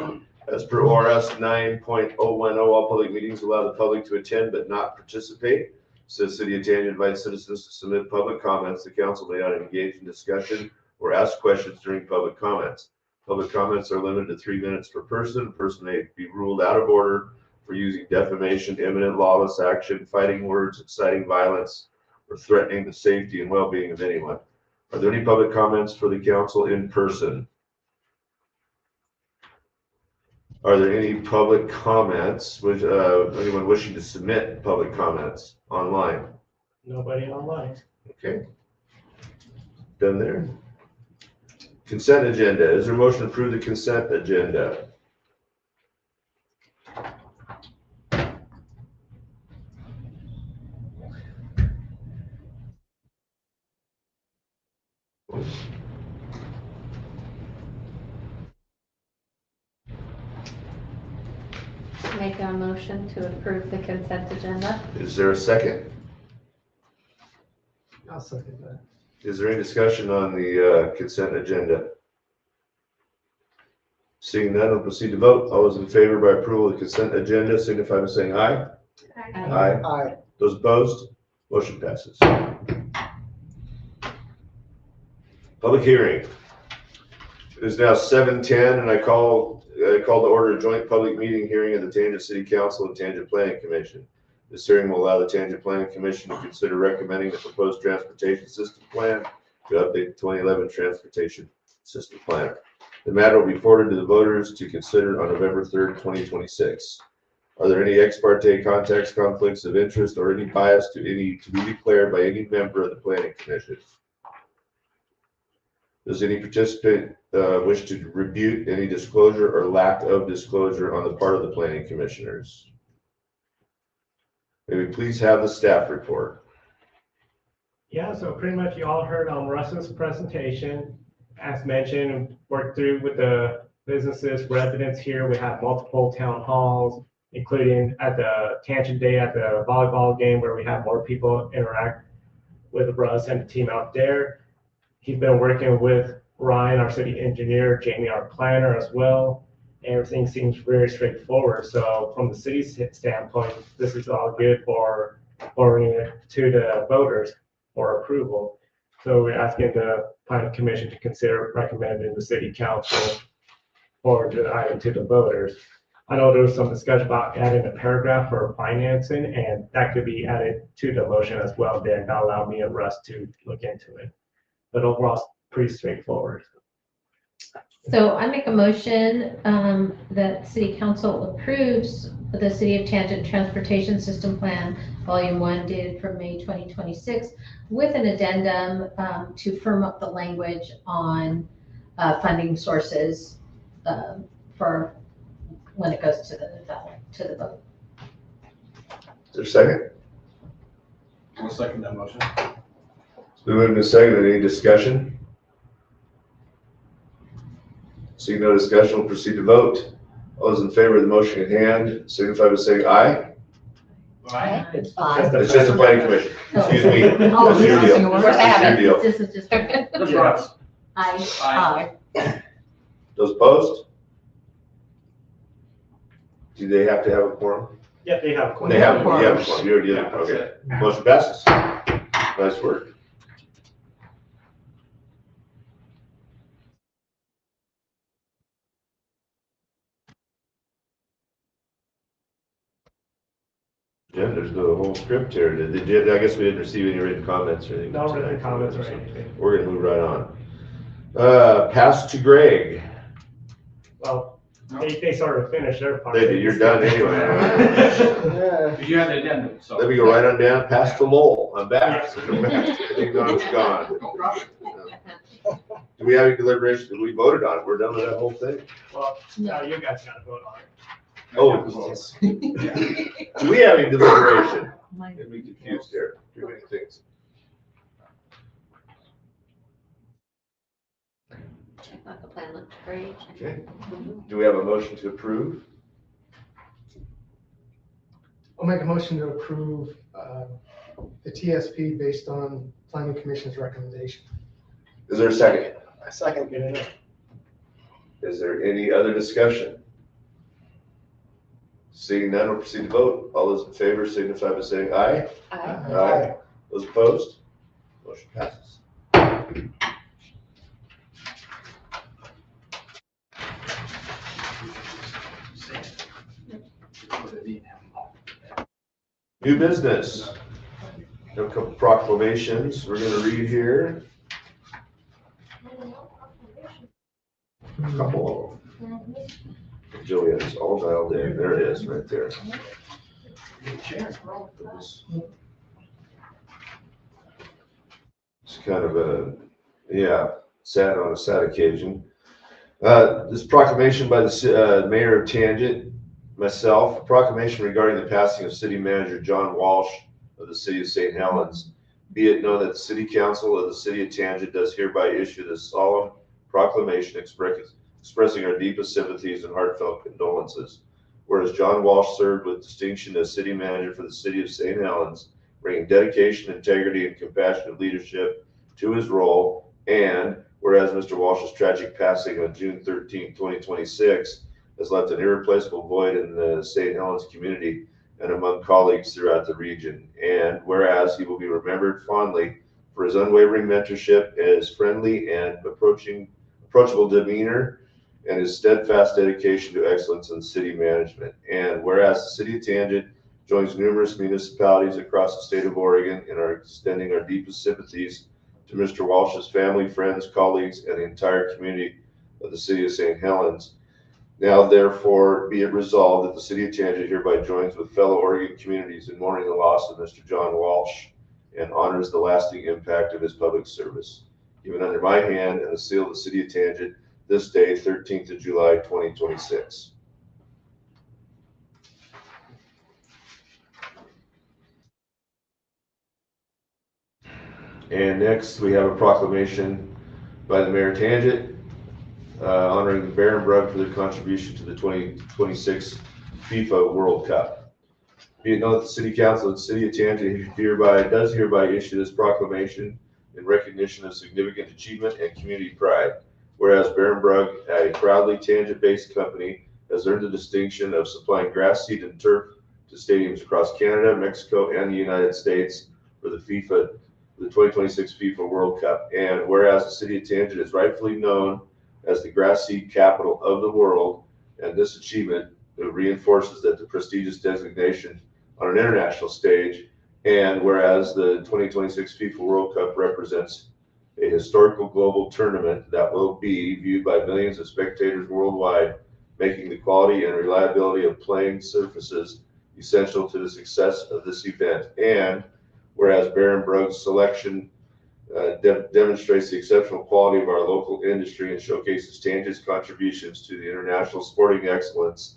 As per ORS 9.010, all public meetings allow the public to attend but not participate. Says City of Tangent invites citizens to submit public comments. The council may not engage in discussion or ask questions during public comments. Public comments are limited to 3 minutes per person. A person may be ruled out of order for using defamation, imminent lawless action, fighting words, inciting violence, or threatening the safety and well-being of anyone. Are there any public comments for the council in person? Are there any public comments, with anyone wishing to submit public comments online? Nobody online. Okay. Done there. Consent agenda. Is there a motion to approve the consent agenda? Make a motion to approve the consent agenda. Is there a second? I'll second that. Is there any discussion on the consent agenda? Seeing none, we'll proceed to vote. All those in favor by approval of the consent agenda signify by saying aye. Aye. Aye. Those opposed? Motion passes. Public hearing. It is now 7:10 and I call to order a joint public meeting hearing of the Tangent City Council and Tangent Planning Commission. This hearing will allow the Tangent Planning Commission to consider recommending the proposed transportation system plan to update the 2011 transportation system plan. The matter will be forwarded to the voters to consider on November 3rd, 2026. Are there any ex parte contacts, conflicts of interest, or any bias to be declared by any member of the Planning Commission? Does any participant wish to rebuke any disclosure or lack of disclosure on the part of the planning commissioners? May we please have the staff report? Yeah, so pretty much you all heard Russ's presentation. As mentioned, worked through with the businesses, residents here. We have multiple town halls, including at the Tangent Day at the volleyball game where we have more people interact with Russ and the team out there. He's been working with Ryan, our city engineer, Jamie, our planner as well. Everything seems very straightforward. So from the city's standpoint, this is all good for forwarding it to the voters for approval. So we're asking the planning commission to consider recommending the city council forward to the item to the voters. I know there was some discussion about adding a paragraph for financing, and that could be added to the motion as well. Then that allow me and Russ to look into it. But overall, it's pretty straightforward. So I make a motion that city council approves the City of Tangent Transportation System Plan, Volume 1, dated from May 2026, with an addendum to firm up the language on funding sources for when it goes to the vote. Is there a second? I'll second that motion. It's been moved and seconded. Any discussion? Seeing no discussion, we'll proceed to vote. All those in favor of the motion at hand signify by saying aye. Aye. It's It's just the planning commission. Excuse me. Oh, That's your deal. Of course I have That's your deal. This is just, That's Russ. I, Those opposed? Do they have to have a quorum? Yeah, they have. They have, you have a quorum. You already did it. Okay. Motion passes. Nice work. Yeah, there's the whole script here. I guess we didn't receive any written comments or anything. No written comments or anything. We're gonna move right on. Pass to Greg. Well, they sort of finished their part. You're done anyway. Yeah. You had the addendum, so. Let me go right on down, pass to Lowell. I'm back. I'm back. I think Don's gone. No problem. Do we have any deliberations? We voted on it. We're done with that whole thing. Well, now you guys gotta vote on it. Oh, do we have any deliberation? Get me confused here. Too many things. I thought the plan looked great. Okay. Do we have a motion to approve? I'll make a motion to approve the TSP based on planning commission's recommendation. Is there a second? I second. Get it? Is there any other discussion? Seeing none, we'll proceed to vote. All those in favor signify by saying aye. Aye. Those opposed? Motion passes. New business. Have a couple proclamations we're gonna read here. A couple of them. Juliet's all dialed in. There it is, right there. It's kind of a, sad on a sad occasion. This proclamation by the mayor of Tangent, myself, a proclamation regarding the passing of city manager John Walsh of the city of St. Helens. Be it known that the city council of the city of Tangent does hereby issue this solemn proclamation expressing our deepest sympathies and heartfelt condolences. Whereas John Walsh served with distinction as city manager for the city of St. Helens, bringing dedication, integrity, and compassionate leadership to his role, and whereas Mr. Walsh's tragic passing on June 13, 2026 has left an irreplaceable void in the St. Helens community and among colleagues throughout the region, and whereas he will be remembered fondly for his unwavering mentorship, his friendly and approachable demeanor, and his steadfast dedication to excellence in city management. And whereas the city of Tangent joins numerous municipalities across the state of Oregon and are extending our deepest sympathies to Mr. Walsh's family, friends, colleagues, and the entire community of the city of St. Helens. Now, therefore, be it resolved that the city of Tangent hereby joins with fellow Oregon communities in mourning the loss of Mr. John Walsh and honors the lasting impact of his public service. Given under my hand and the seal of the city of Tangent, this day, 13th of July, 2026. And next, we have a proclamation by the mayor of Tangent honoring Baron Brugg for their contribution to the 2026 FIFA World Cup. Be it known that the City Council of the City of Tangent does hereby issue this proclamation in recognition of significant achievement and community pride. Whereas Baron Brugg, a proudly Tangent-based company, has earned the distinction of supplying grass seed and turf to stadiums across Canada, Mexico, and the United States for the 2026 FIFA World Cup. And whereas the city of Tangent is rightfully known as the grass seed capital of the world, and this achievement reinforces that the prestigious designation on an international stage. And whereas the 2026 FIFA World Cup represents a historical global tournament that will be viewed by millions of spectators worldwide, making the quality and reliability of playing surfaces essential to the success of this event. And whereas Baron Brugg's selection demonstrates the exceptional quality of our local industry and showcases Tangent's contributions to the international sporting excellence.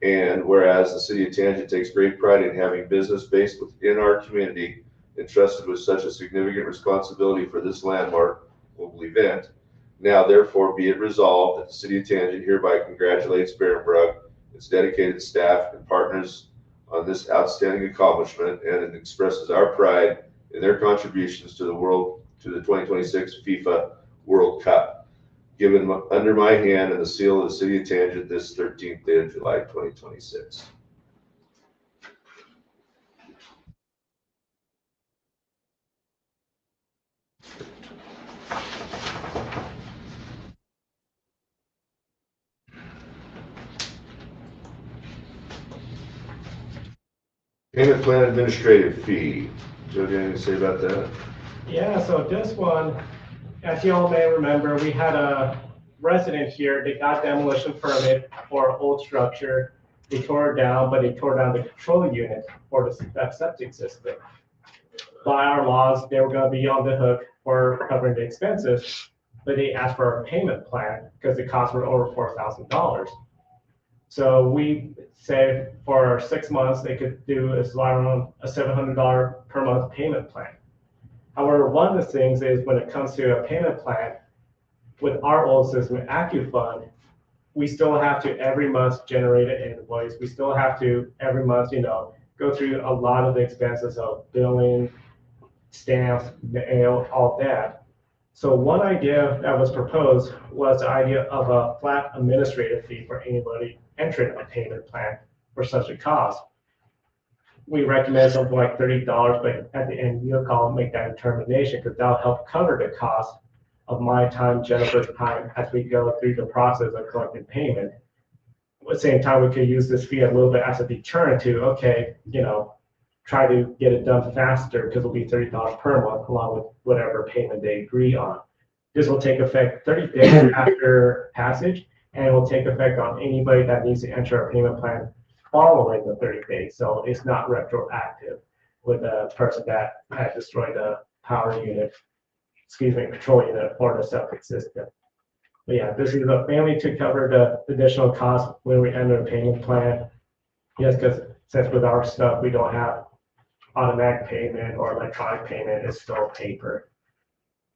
And whereas the city of Tangent takes great pride in having business based within our community, entrusted with such a significant responsibility for this landmark global event. Now, therefore, be it resolved that the city of Tangent hereby congratulates Baron Brugg, its dedicated staff, and partners on this outstanding accomplishment, and it expresses our pride in their contributions to the 2026 FIFA World Cup, given under my hand and the seal of the city of Tangent this 13th day of July, 2026. Payment plan administrative fee. Joe, do you have anything to say about that? Yeah, so this one, as you all may remember, we had a resident here, they got demolition permit for an old structure. They tore it down, but they tore down the control unit for that septic system. By our laws, they were gonna be on the hook for covering the expenses, but they asked for a payment plan because the costs were over $4,000. So we said for 6 months, they could do a $700 per month payment plan. However, one of the things is when it comes to a payment plan, with our old system, AccuFund, we still have to every month generate an invoice. We still have to every month, go through a lot of the expenses of billing, stamps, mail, all that. So one idea that was proposed was the idea of a flat administrative fee for anybody entering a payment plan for such a cost. We recommend something like $30, but at the end, you'll call and make that determination because that'll help cover the cost of my time, Jennifer's time, as we go through the process of collecting payment. At the same time, we could use this fee a little bit as a deterrent to, okay, try to get it done faster because it'll be $30 per month along with whatever payment they agree on. This will take effect 30 days after passage, and it will take effect on anybody that needs to enter a payment plan following the 30 days. So it's not retroactive with a person that had destroyed the power unit, control unit or the septic system. But yeah, this is mainly to cover the additional cost when we enter a payment plan. Yes, because since with our stuff, we don't have automatic payment or electronic payment, it's still paper.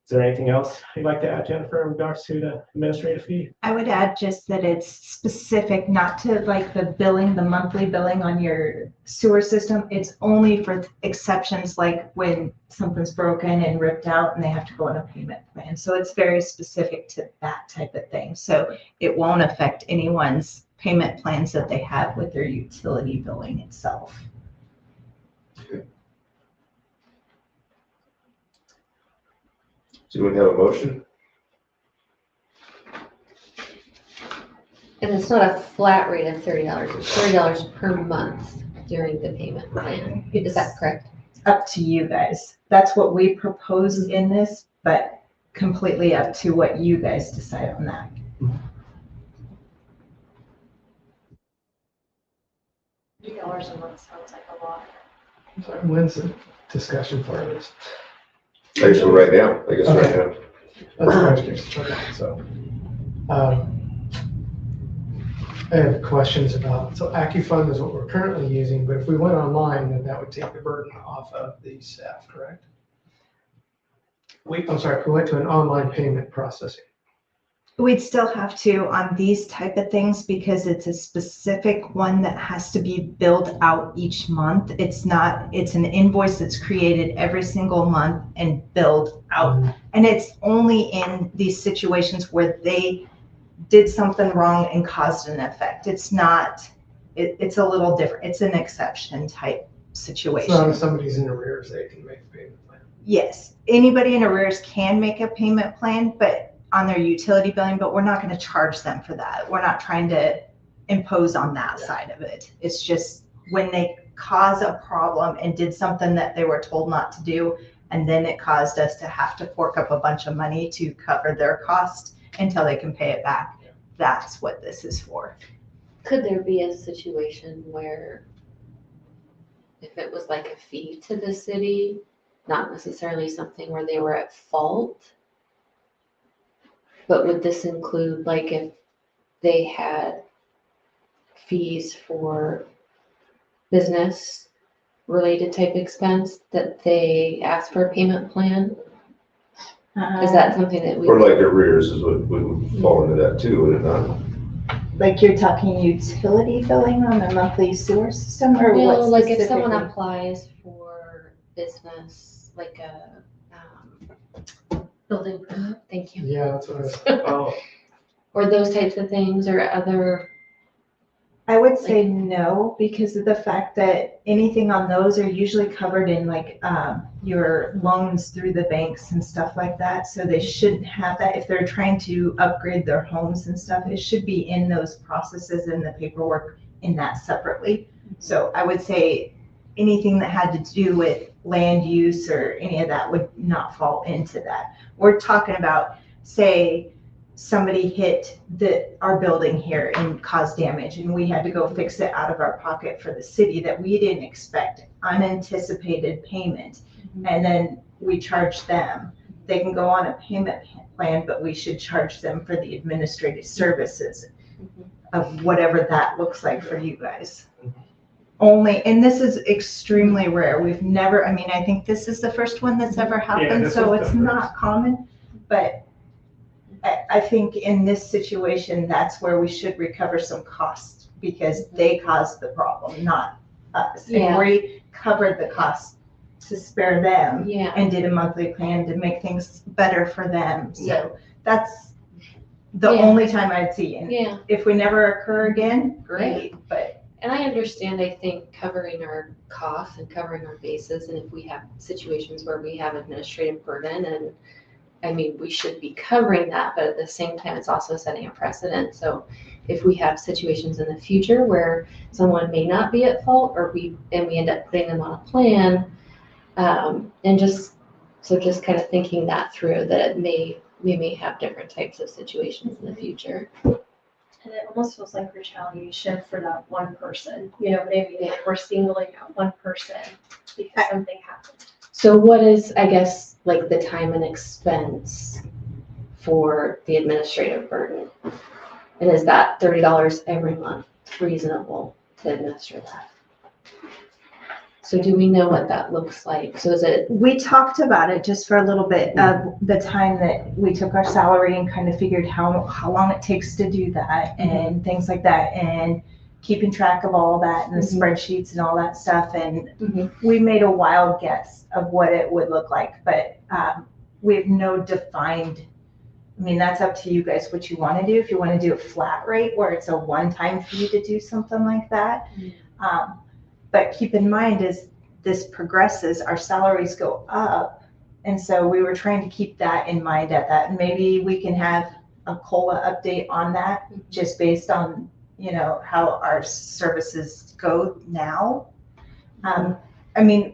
Is there anything else you'd like to add, Jennifer, in regards to the administrative fee? I would add just that it's specific, not to like the billing, the monthly billing on your sewer system. It's only for exceptions like when something's broken and ripped out and they have to go on a payment plan. So it's very specific to that type of thing. So it won't affect anyone's payment plans that they have with their utility billing itself. Do we have a motion? And it's not a flat rate of $30, it's $30 per month during the payment plan. Is that correct? Up to you guys. That's what we propose in this, but completely up to what you guys decide on that. $3 a month sounds like a lot. So when's the discussion part of this? I guess right now. That's the question. Okay, so, I have questions about, so AccuFund is what we're currently using, but if we went online, then that would take the burden off of the staff, correct? I'm sorry, if we went to an online payment processing. We'd still have to on these type of things because it's a specific one that has to be billed out each month. It's an invoice that's created every single month and billed out. And it's only in these situations where they did something wrong and caused an effect. It's not, it's a little different. It's an exception type situation. So if somebody's in arrears, they can make a payment plan. Yes, anybody in arrears can make a payment plan, but on their utility billing, but we're not going to charge them for that. We're not trying to impose on that side of it. It's just when they cause a problem and did something that they were told not to do, and then it caused us to have to fork up a bunch of money to cover their cost until they can pay it back. That's what this is for. Could there be a situation where if it was like a fee to the city, not necessarily something where they were at fault, but would this include like if they had fees for business related type expense that they asked for a payment plan? Is that something that we? Or like arrears is what would fall into that too, would it not? Like you're talking utility billing on a monthly sewer system, or No, what like if someone specifically? applies for business, like a, Building permit. thank you. Yeah, that's what I was. Oh, Or those types of things or other, I would say no, because of the fact that anything on those are usually covered in like your loans through the banks and stuff like that. So they shouldn't have that. If they're trying to upgrade their homes and stuff, it should be in those processes and the paperwork in that separately. So I would say anything that had to do with land use or any of that would not fall into that. We're talking about, say, somebody hit our building here and caused damage and we had to go fix it out of our pocket for the city that we didn't expect, unanticipated payment. And then we charge them. They can go on a payment plan, but we should charge them for the administrative services of whatever that looks like for you guys. Only, and this is extremely rare. We've never, I mean, I think this is the first one that's ever happened, this so is the it's not common. But I think in this situation, that's where we should recover some costs because they caused the problem, not us. Yeah. And we covered the cost to spare them yeah. and did a monthly plan to make things better for them. Yeah. So that's the Yeah. only time I'd see it. Yeah, If we never occur again, great, but and I understand, I think covering our costs and covering our bases, and if we have situations where we have administrative burden and I mean, we should be covering that, but at the same time, it's also setting a precedent. So if we have situations in the future where someone may not be at fault, or we end up putting them on a plan, and just kind of thinking that through, that we may have different types of situations in the future. And it almost feels like retaliation for that one person, you know what I mean? Like we're singling out one person because something happened. So what is, I guess, like the time and expense for the administrative burden? And is that $30 every month reasonable to administer that? So do we know what that looks like? So is it, We talked about it just for a little bit of the time that we took our salary and kind of figured how long it takes to do that and things like that, and keeping track of all that and the spreadsheets and all that stuff. And we made a wild guess of what it would look like, but we have no defined, I mean, that's up to you guys what you want to do. If you want to do a flat rate where it's a one-time fee to do something like that. But keep in mind, as this progresses, our salaries go up. And so we were trying to keep that in mind at that. And maybe we can have a COLA update on that, just based on, you know, how our services go now. I mean,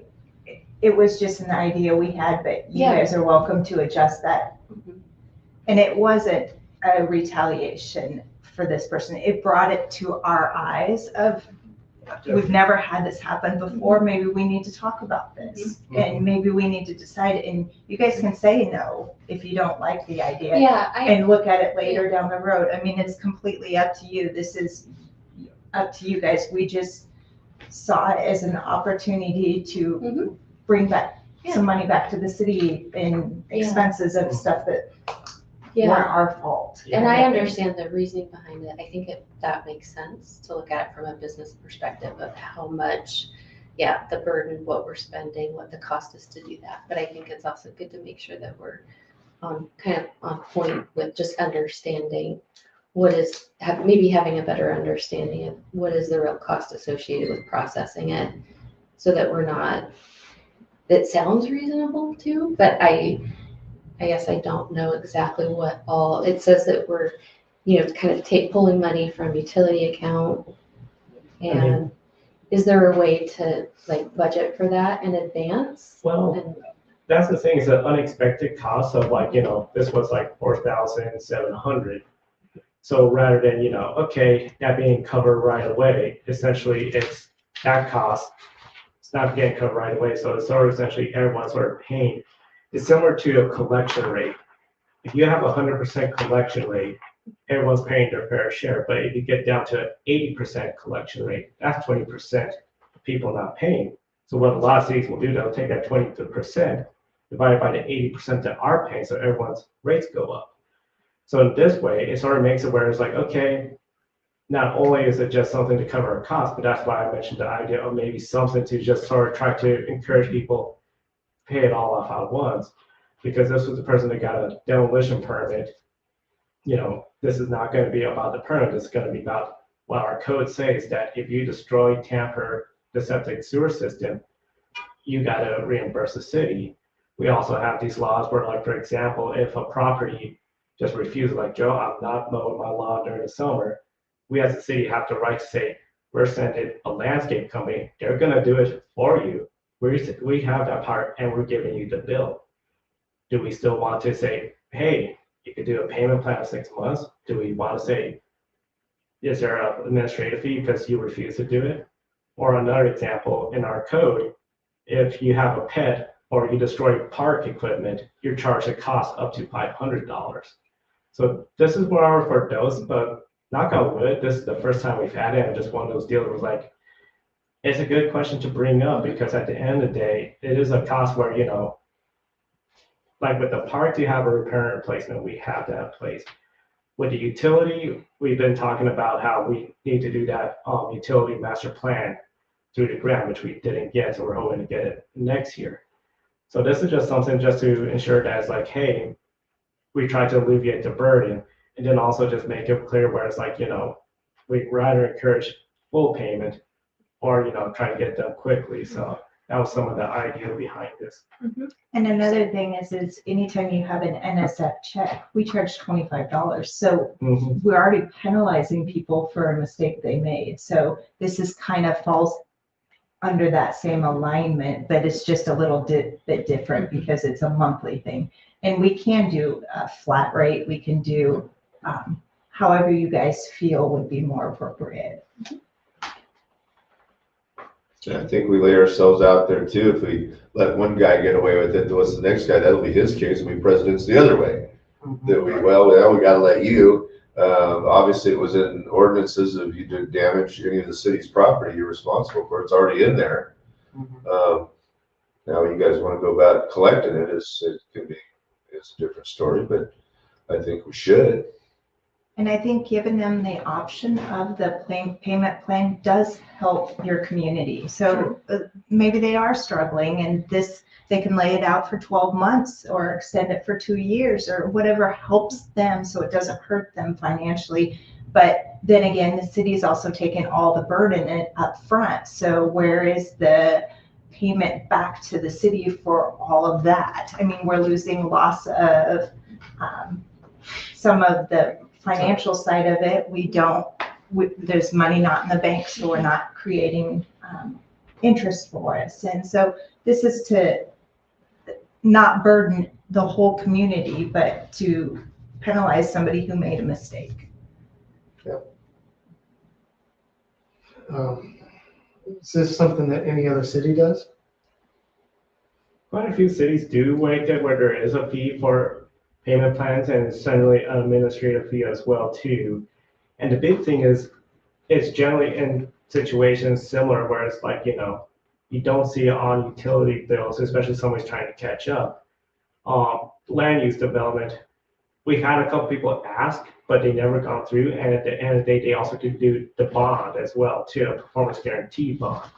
it was just an idea we had, but you guys are welcome to adjust that. And it wasn't a retaliation for this person. It brought it to our eyes of, we've never had this happen before. Maybe we need to talk about this, and maybe we need to decide. And you guys can say no if you don't like the idea, and look at it later down the road. I mean, it's completely up to you. This is up to you guys. We just saw it as an opportunity to bring back some money back to the city in expenses of stuff that weren't our fault. and I understand the reasoning behind it. I think that makes sense to look at it from a business perspective of how much, the burden, what we're spending, what the cost is to do that. But I think it's also good to make sure that we're kind of on point with just understanding maybe having a better understanding of what is the real cost associated with processing it, so that we're not, it sounds reasonable too, but I guess I don't know exactly what all, it says that we're, kind of pulling money from utility account. And is there a way to like budget for that in advance? Well, that's the thing, is the unexpected cost of like, this was like 4,700. So rather than, okay, that being covered right away, essentially it's that cost, it's not getting covered right away. So it's sort of essentially everyone's sort of paying. It's similar to a collection rate. If you have 100% collection rate, everyone's paying their fair share. But if you get down to 80% collection rate, that's 20% of people not paying. So what a lot of cities will do, they'll take that 20% divided by the 80% that are paying, so everyone's rates go up. So in this way, it sort of makes it where it's like, okay, not only is it just something to cover a cost, but that's why I mentioned the idea of maybe something to just sort of try to encourage people pay it all off at once, because this was the person that got a demolition permit. This is not going to be about the permit. It's going to be about what our code says, that if you destroy, tamper the septic sewer system, you got to reimburse the city. We also have these laws where, like, for example, if a property just refuses, like, Joe, I'm not mowing my lawn during the summer, we as a city have the right to say, we're sending a landscape company, they're going to do it for you. We have that part, and we're giving you the bill. Do we still want to say, hey, you could do a payment plan of 6 months? Do we want to say, is there an administrative fee because you refuse to do it? Or another example, in our code, if you have a pet or you destroy park equipment, you're charged a cost up to $500. So this is where for those, but knock on wood, this is the first time we've had it, and just one of those deals where like, it's a good question to bring up, because at the end of the day, it is a cost where, like with the park, you have a repair and replacement, we have that in place. With the utility, we've been talking about how we need to do that utility master plan through the grant, which we didn't get, so we're hoping to get it next year. So this is just something just to ensure that it's like, hey, we try to alleviate the burden, and then also just make it clear where it's like, we'd rather encourage full payment or, try to get it done quickly. So That was some of the idea behind this. And another thing is anytime you have an NSF check, we charge $25. So we're already penalizing people for a mistake they made. So this is kind of falls under that same alignment, but it's just a little bit different because it's a monthly thing. And we can do a flat rate. We can do however you guys feel would be more appropriate. I think we lay ourselves out there too. If we let one guy get away with it, what's the next guy? That'll be his case, and we presidents the other way. That we gotta let you. Obviously, it was in ordinances. If you did damage any of the city's property, you're responsible for it. It's already in there. Now you guys want to go about collecting it, it's a different story, but I think we should. And I think giving them the option of the payment plan does help your community. So maybe they are struggling and they can lay it out for 12 months or extend it for 2 years or whatever helps them so it doesn't hurt them financially. But then again, the city's also taken all the burden up front. So where is the payment back to the city for all of that? I mean, we're losing loss of some of the financial side of it. There's money not in the bank, so we're not creating interest for us. And so this is to not burden the whole community, but to penalize somebody who made a mistake. Is this something that any other city does? Quite a few cities do waive it where there is a fee for payment plans and certainly an administrative fee as well too. And the big thing is it's generally in situations similar where it's like, you don't see it on utility bills, especially somebody's trying to catch up. Land use development, we had a couple people ask, but they never gone through. And at the end of the day, they also do the bond as well too, a performance guarantee bond.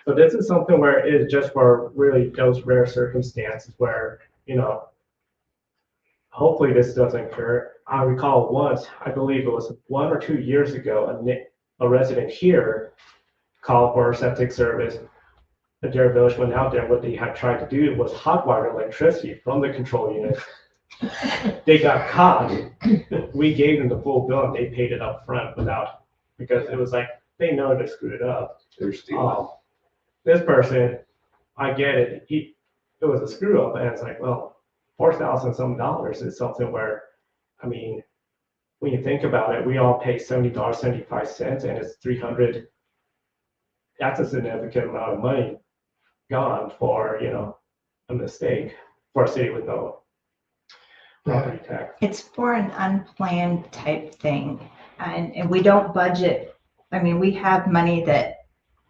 So this is something where it's just for really those rare circumstances where, hopefully this doesn't occur. I recall once, I believe it was 1 or 2 years ago, a resident here called for a septic service. The Dare Village went out there. What they had tried to do was hotwire electricity from the control unit. They got caught. We gave them the full bill and they paid it up front because it was like, they know they screwed it up. They're stealing. This person, I get it. It was a screw up, and it's like, well, $4,000 some is something where, I mean, when you think about it, we all pay $70.75, and it's $300. That's a significant amount of money gone for a mistake for a city with no property tax. It's for an unplanned type thing, and we don't budget. I mean, we have money that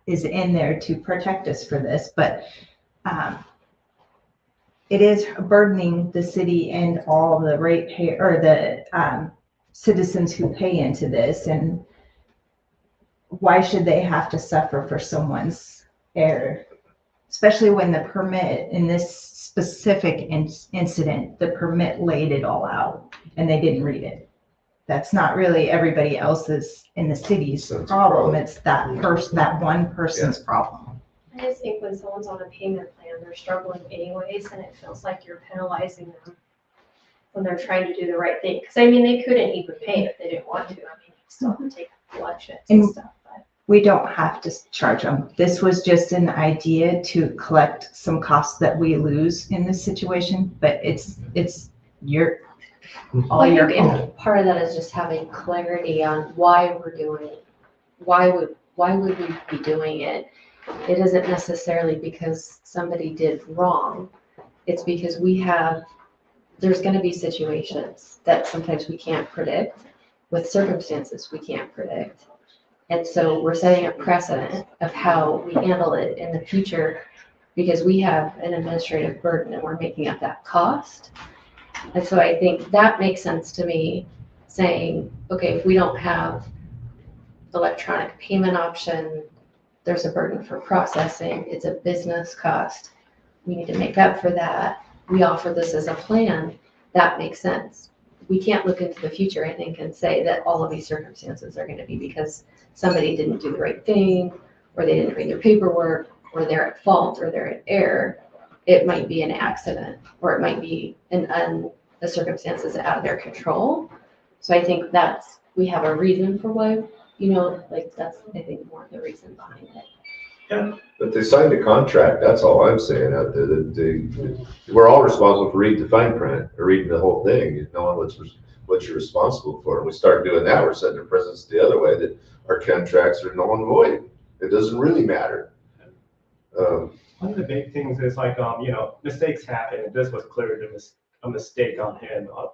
is in there to protect us for this, but it is burdening the city and all the ratepayer or the citizens who pay into this. And why should they have to suffer for someone's error? Especially when the permit in this specific incident, the permit laid it all out and they didn't read it. That's not really everybody else's in the city's problem. It's that one person's problem. I just think when someone's on a payment plan, they're struggling anyways, and it feels like you're penalizing them when they're trying to do the right thing. Because I mean, they couldn't even pay if they didn't want to. I mean, you still have to take collections and stuff. But we don't have to charge them. This was just an idea to collect some costs that we lose in this situation, but it's your all your fault. Part of that is just having clarity on why we're doing it. Why would we be doing it? It isn't necessarily because somebody did wrong. It's because there's going to be situations that sometimes we can't predict, with circumstances we can't predict. And so we're setting a precedent of how we handle it in the future because we have an administrative burden and we're making up that cost. And so I think that makes sense to me, saying, okay, if we don't have electronic payment option, there's a burden for processing. It's a business cost. We need to make up for that. We offer this as a plan. That makes sense. We can't look into the future, I think, and say that all of these circumstances are going to be because somebody didn't do the right thing, or they didn't read their paperwork, or they're at fault or they're at error, it might be an accident or it might be the circumstances out of their control. So I think we have a reason for why, that's, I think, more of the reason behind it. But they signed a contract, that's all I'm saying out there, that we're all responsible for reading the fine print, or reading the whole thing, and knowing what you're responsible for. And we start doing that, we're setting the precedence the other way, that our contracts are null and void. It doesn't really matter. One of the big things is like, mistakes happen, and this was clearly a mistake on him of,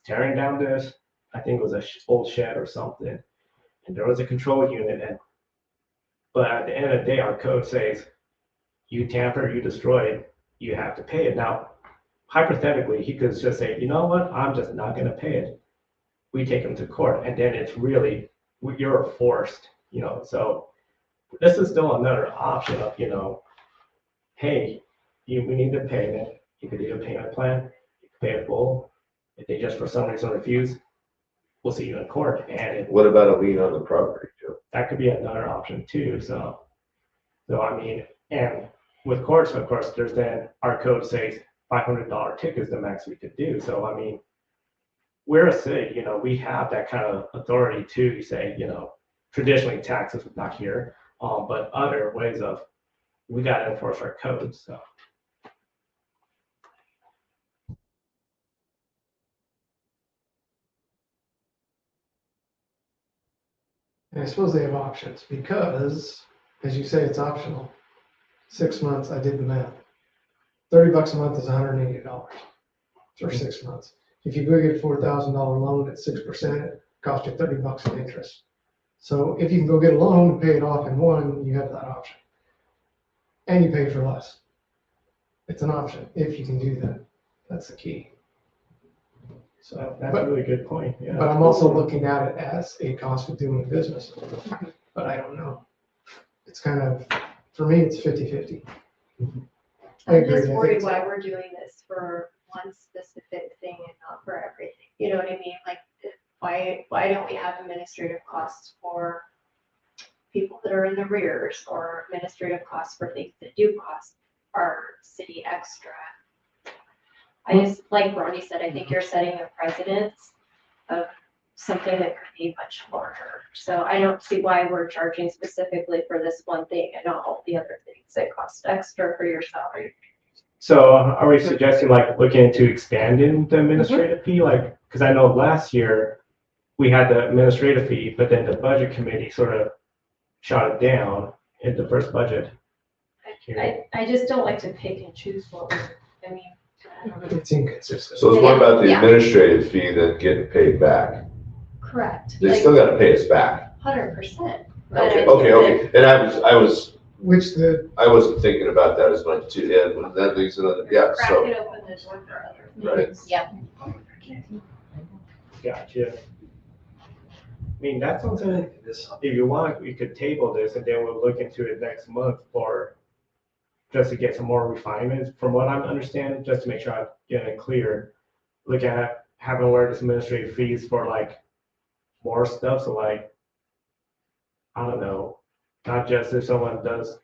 tearing down this, I think it was a old shed or something, and there was a control unit, but at the end of the day, our code says, you tamper, you destroy, you have to pay it. Now, hypothetically, he could just say, you know what, I'm just not gonna pay it. We take him to court, and then it's really, you're forced, so this is still another option of, hey, we need the payment. You could do a payment plan, you could pay it full. If they just for some reason refuse, we'll see you in court. And What about a lien on the property, Joe? that could be another option too. So I mean, and with courts, of course, there's then our code says $500 ticket is the max we could do. So I mean, we're a city, we have that kind of authority to say, traditionally taxes not here, but other ways of we got to enforce our codes. So. And I suppose they have options because, as you say, it's optional. 6 months, I did the math. $30 a month is $180 for 6 months. If you go get a $4,000 loan at 6%, it costs you $30 in interest. So if you can go get a loan and pay it off in one, you have that option. And you pay for less. It's an option if you can do that. That's the key. So that's a really good point. Yeah. But I'm also looking at it as a cost of doing business. But I don't know. It's kind of, for me, it's 50-50. I I'm agree. just I think worried so. why we're doing this for one specific thing and not for everything. You know what I mean? Like, why don't we have administrative costs for people that are in the rears, or administrative costs for things that do cost our city extra? I just, like Ronnie said, I think you're setting a precedence of something that could be much larger. So I don't see why we're charging specifically for this one thing and not all the other things that cost extra for your salary. So are we suggesting like looking into expanding the administrative fee? Like, because I know last year we had the administrative fee, but then the budget committee sort of shot it down in the first budget. I just don't like to pick and choose what we, I mean, I don't know. It's inconsistent. So it's more about the Yeah. administrative fee than getting paid back. Correct. They still gotta pay us back. 100%. Okay. And I wasn't thinking about that as much too, and when that leaves another, yeah, Crack so, it open the door for other Right. things. Yep. Gotcha. I mean, that's something, if you want, we could table this and then we'll look into it next month for just to get some more refinements. From what I'm understanding, just to make sure I'm getting it clear, look at having aware this administrative fees for like more stuff. So like, I don't know, not just if someone does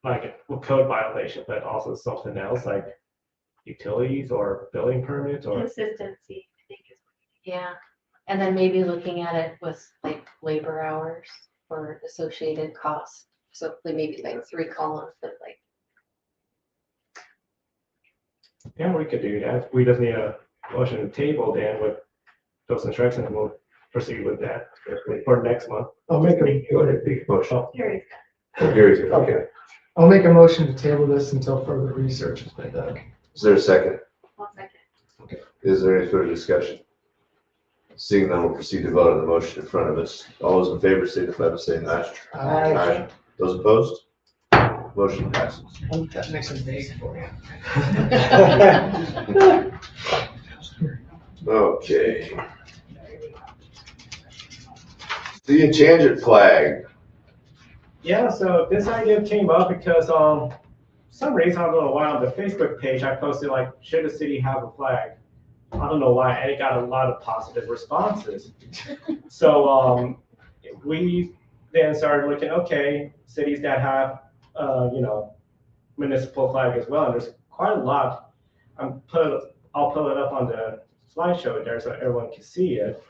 like a code violation, but also something else like utilities or building permits or. Consistency, I think is. Yeah, and then maybe looking at it with like labor hours or associated costs. So maybe like 3 columns, but like. Yeah, we could do that. We just need a motion to table then with those instructions, and we'll proceed with that for next month. I'll make motion. Here Here's it, okay. I'll make a motion to table this until further research has been done. Is there a second? 1 second. Is there any further discussion? Seeing none, we'll proceed to vote on the motion in front of us. All those in favor signify by saying aye. Aye. Those opposed? Motion passes. That makes it vague for you. Okay. The Enchanted flag. Yeah, so this idea came up because some reason, I don't know why, on the Facebook page I posted like, should the city have a flag? I don't know why, and it got a lot of positive responses. So we then started looking, okay, cities that have municipal flag as well. And there's quite a lot. I'll pull it up on the slideshow there so everyone can see it.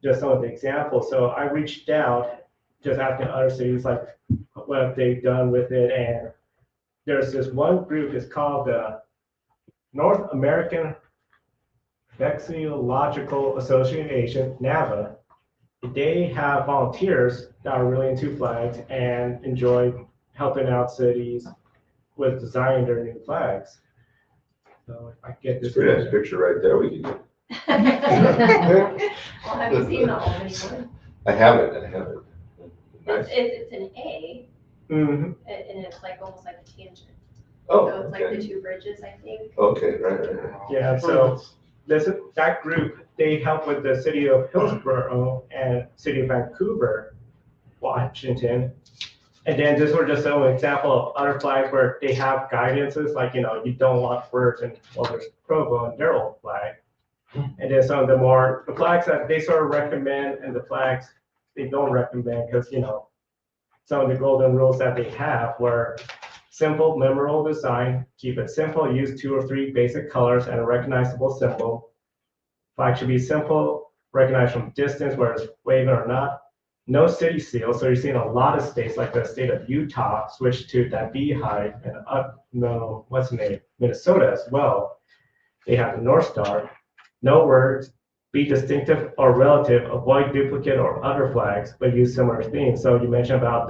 Just some of the examples. So I reached out, just asking other cities like what have they done with it, and there's this one group. It's called the North American Vexillological Association, NAVA. They have volunteers that are really into flags and enjoy helping out cities with designing their new flags. So if I get this. Pretty nice picture right there. We can. Well, have you seen the Albany one? I haven't. Nice. It's an A, Mhm. and it's like almost like a tangent. Oh, So it's like the okay. two bridges, I think. Okay, right. Yeah, so that group, they help with the city of Hillsborough and city of Vancouver, Washington. And then this was just an example of other flags where they have guidances, like, you don't want birds, and well, there's Provo and their old flag. And then some of the flags that they sort of recommend and the flags they don't recommend, because, some of the golden rules that they have were simple, memorable design, keep it simple, use 2 or 3 basic colors and a recognizable symbol. Flag should be simple, recognized from distance, whether it's waving or not. No city seal, so you're seeing a lot of states, like the state of Utah, switch to that beehive, and Minnesota as well. They have the North Star. No words, be distinctive or relative, avoid duplicate or other flags, but use similar themes. So you mentioned about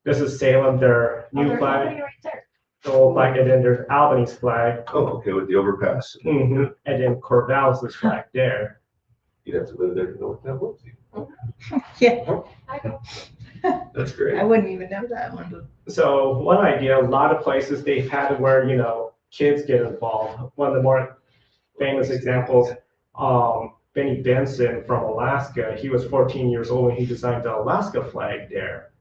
this is Salem, their new There's flag, somebody right there. the old flag, and then there's Albany's flag, Oh, okay, with the overpass. and then Corvallis' flag there. You'd have to live there to know what that was. Yeah, That's great. I wouldn't even know that one. So one idea, a lot of places they've had it where, kids get involved. One of the more famous examples, Benny Benson from Alaska, he was 14 years old when he designed the Alaska flag there.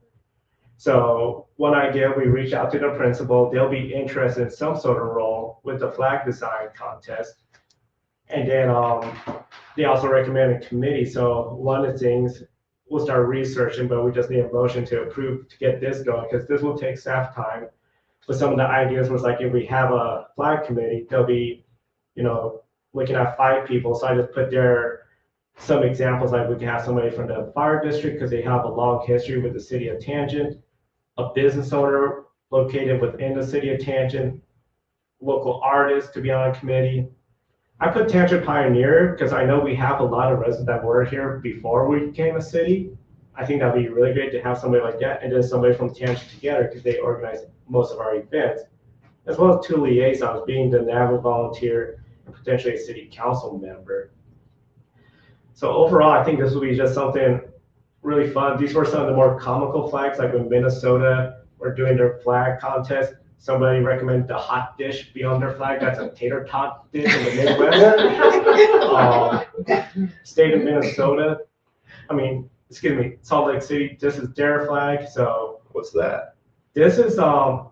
So one idea, we reach out to the principal, they'll be interested in some sort of role with the flag design contest. And then they also recommend a committee. So one of the things, we'll start researching, but we just need a motion to approve to get this going, because this will take staff time. But some of the ideas was like, if we have a flag committee, they'll be, looking at 5 people. So I just put there some examples, like we can have somebody from the fire district, because they have a long history with the city of Tangent, a business owner located within the city of Tangent, local artists to be on a committee. I put Tangent Pioneer because I know we have a lot of residents that were here before we became a city. I think that'd be really great to have somebody like that, and then somebody from Tangent together, because they organize most of our events, as well as 2 liaisons, being the NAVA volunteer and potentially a city council member. So overall, I think this will be just something really fun. These were some of the more comical flags, like when Minnesota were doing their flag contest. Somebody recommended the hot dish be on their flag. That's a tater tot dish in the Midwest. State of Minnesota, Salt Lake City, this is their flag. So What's that? this is a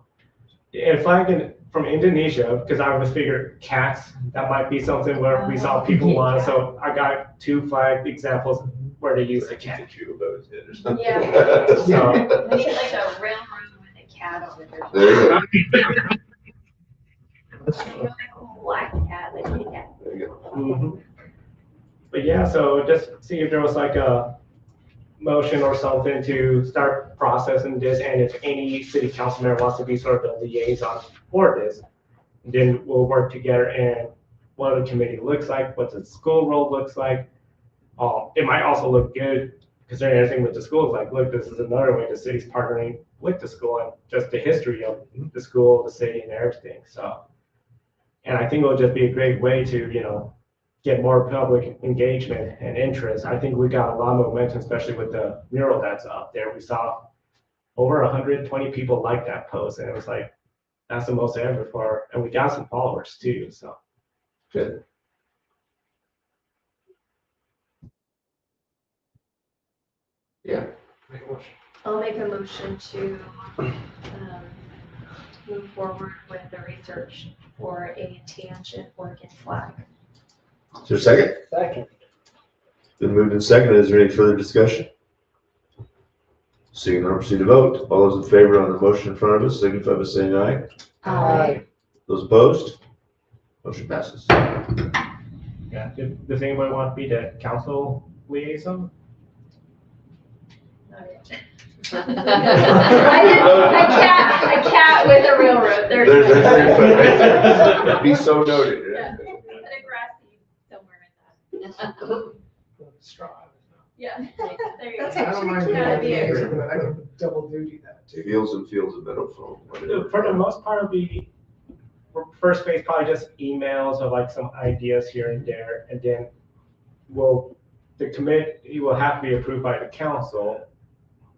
flag from Indonesia, because I always figured cats, that might be something where we saw people want. So I got 2 flag examples where they use the cat. Yeah. So, Make it like a railroad with a cat over there. There you Like a black cat, like a cat. go. mhm. But yeah, so just see if there was like a motion or something to start processing this, and if any city council member wants to be sort of the liaison for this, then we'll work together and what the committee looks like, what the school role looks like. It might also look good, considering everything with the schools, like, look, this is another way the city's partnering with the school and just the history of the school, the city, and everything. So, and I think it'll just be a great way to, get more public engagement and interest. I think we got a lot of momentum, especially with the mural that's up there. We saw over 120 people like that post, and it was like, that's the most ever and we got some followers too, so. Good. Yeah. I'll make a motion to move forward with the research for a Tangent Oregon flag. Is there a second? Second. Been moved and seconded. Is there any further discussion? Seeing none, proceed to vote. All those in favor on the motion in front of us, signify by saying aye. Those opposed? Motion passes. Yeah, does anybody want to be the council liaison? A cat with a railroad. Be so noted. Yeah. And a grass seed somewhere in that. Straw. Yeah, there you I go. don't mind Gotta being be a a- liaison, but I can double duty that too. Fields and fields of meadow foam. whatever. For the most part, it'll be, for first phase, probably just emails of like some ideas here and there, and then the committee will have to be approved by the council.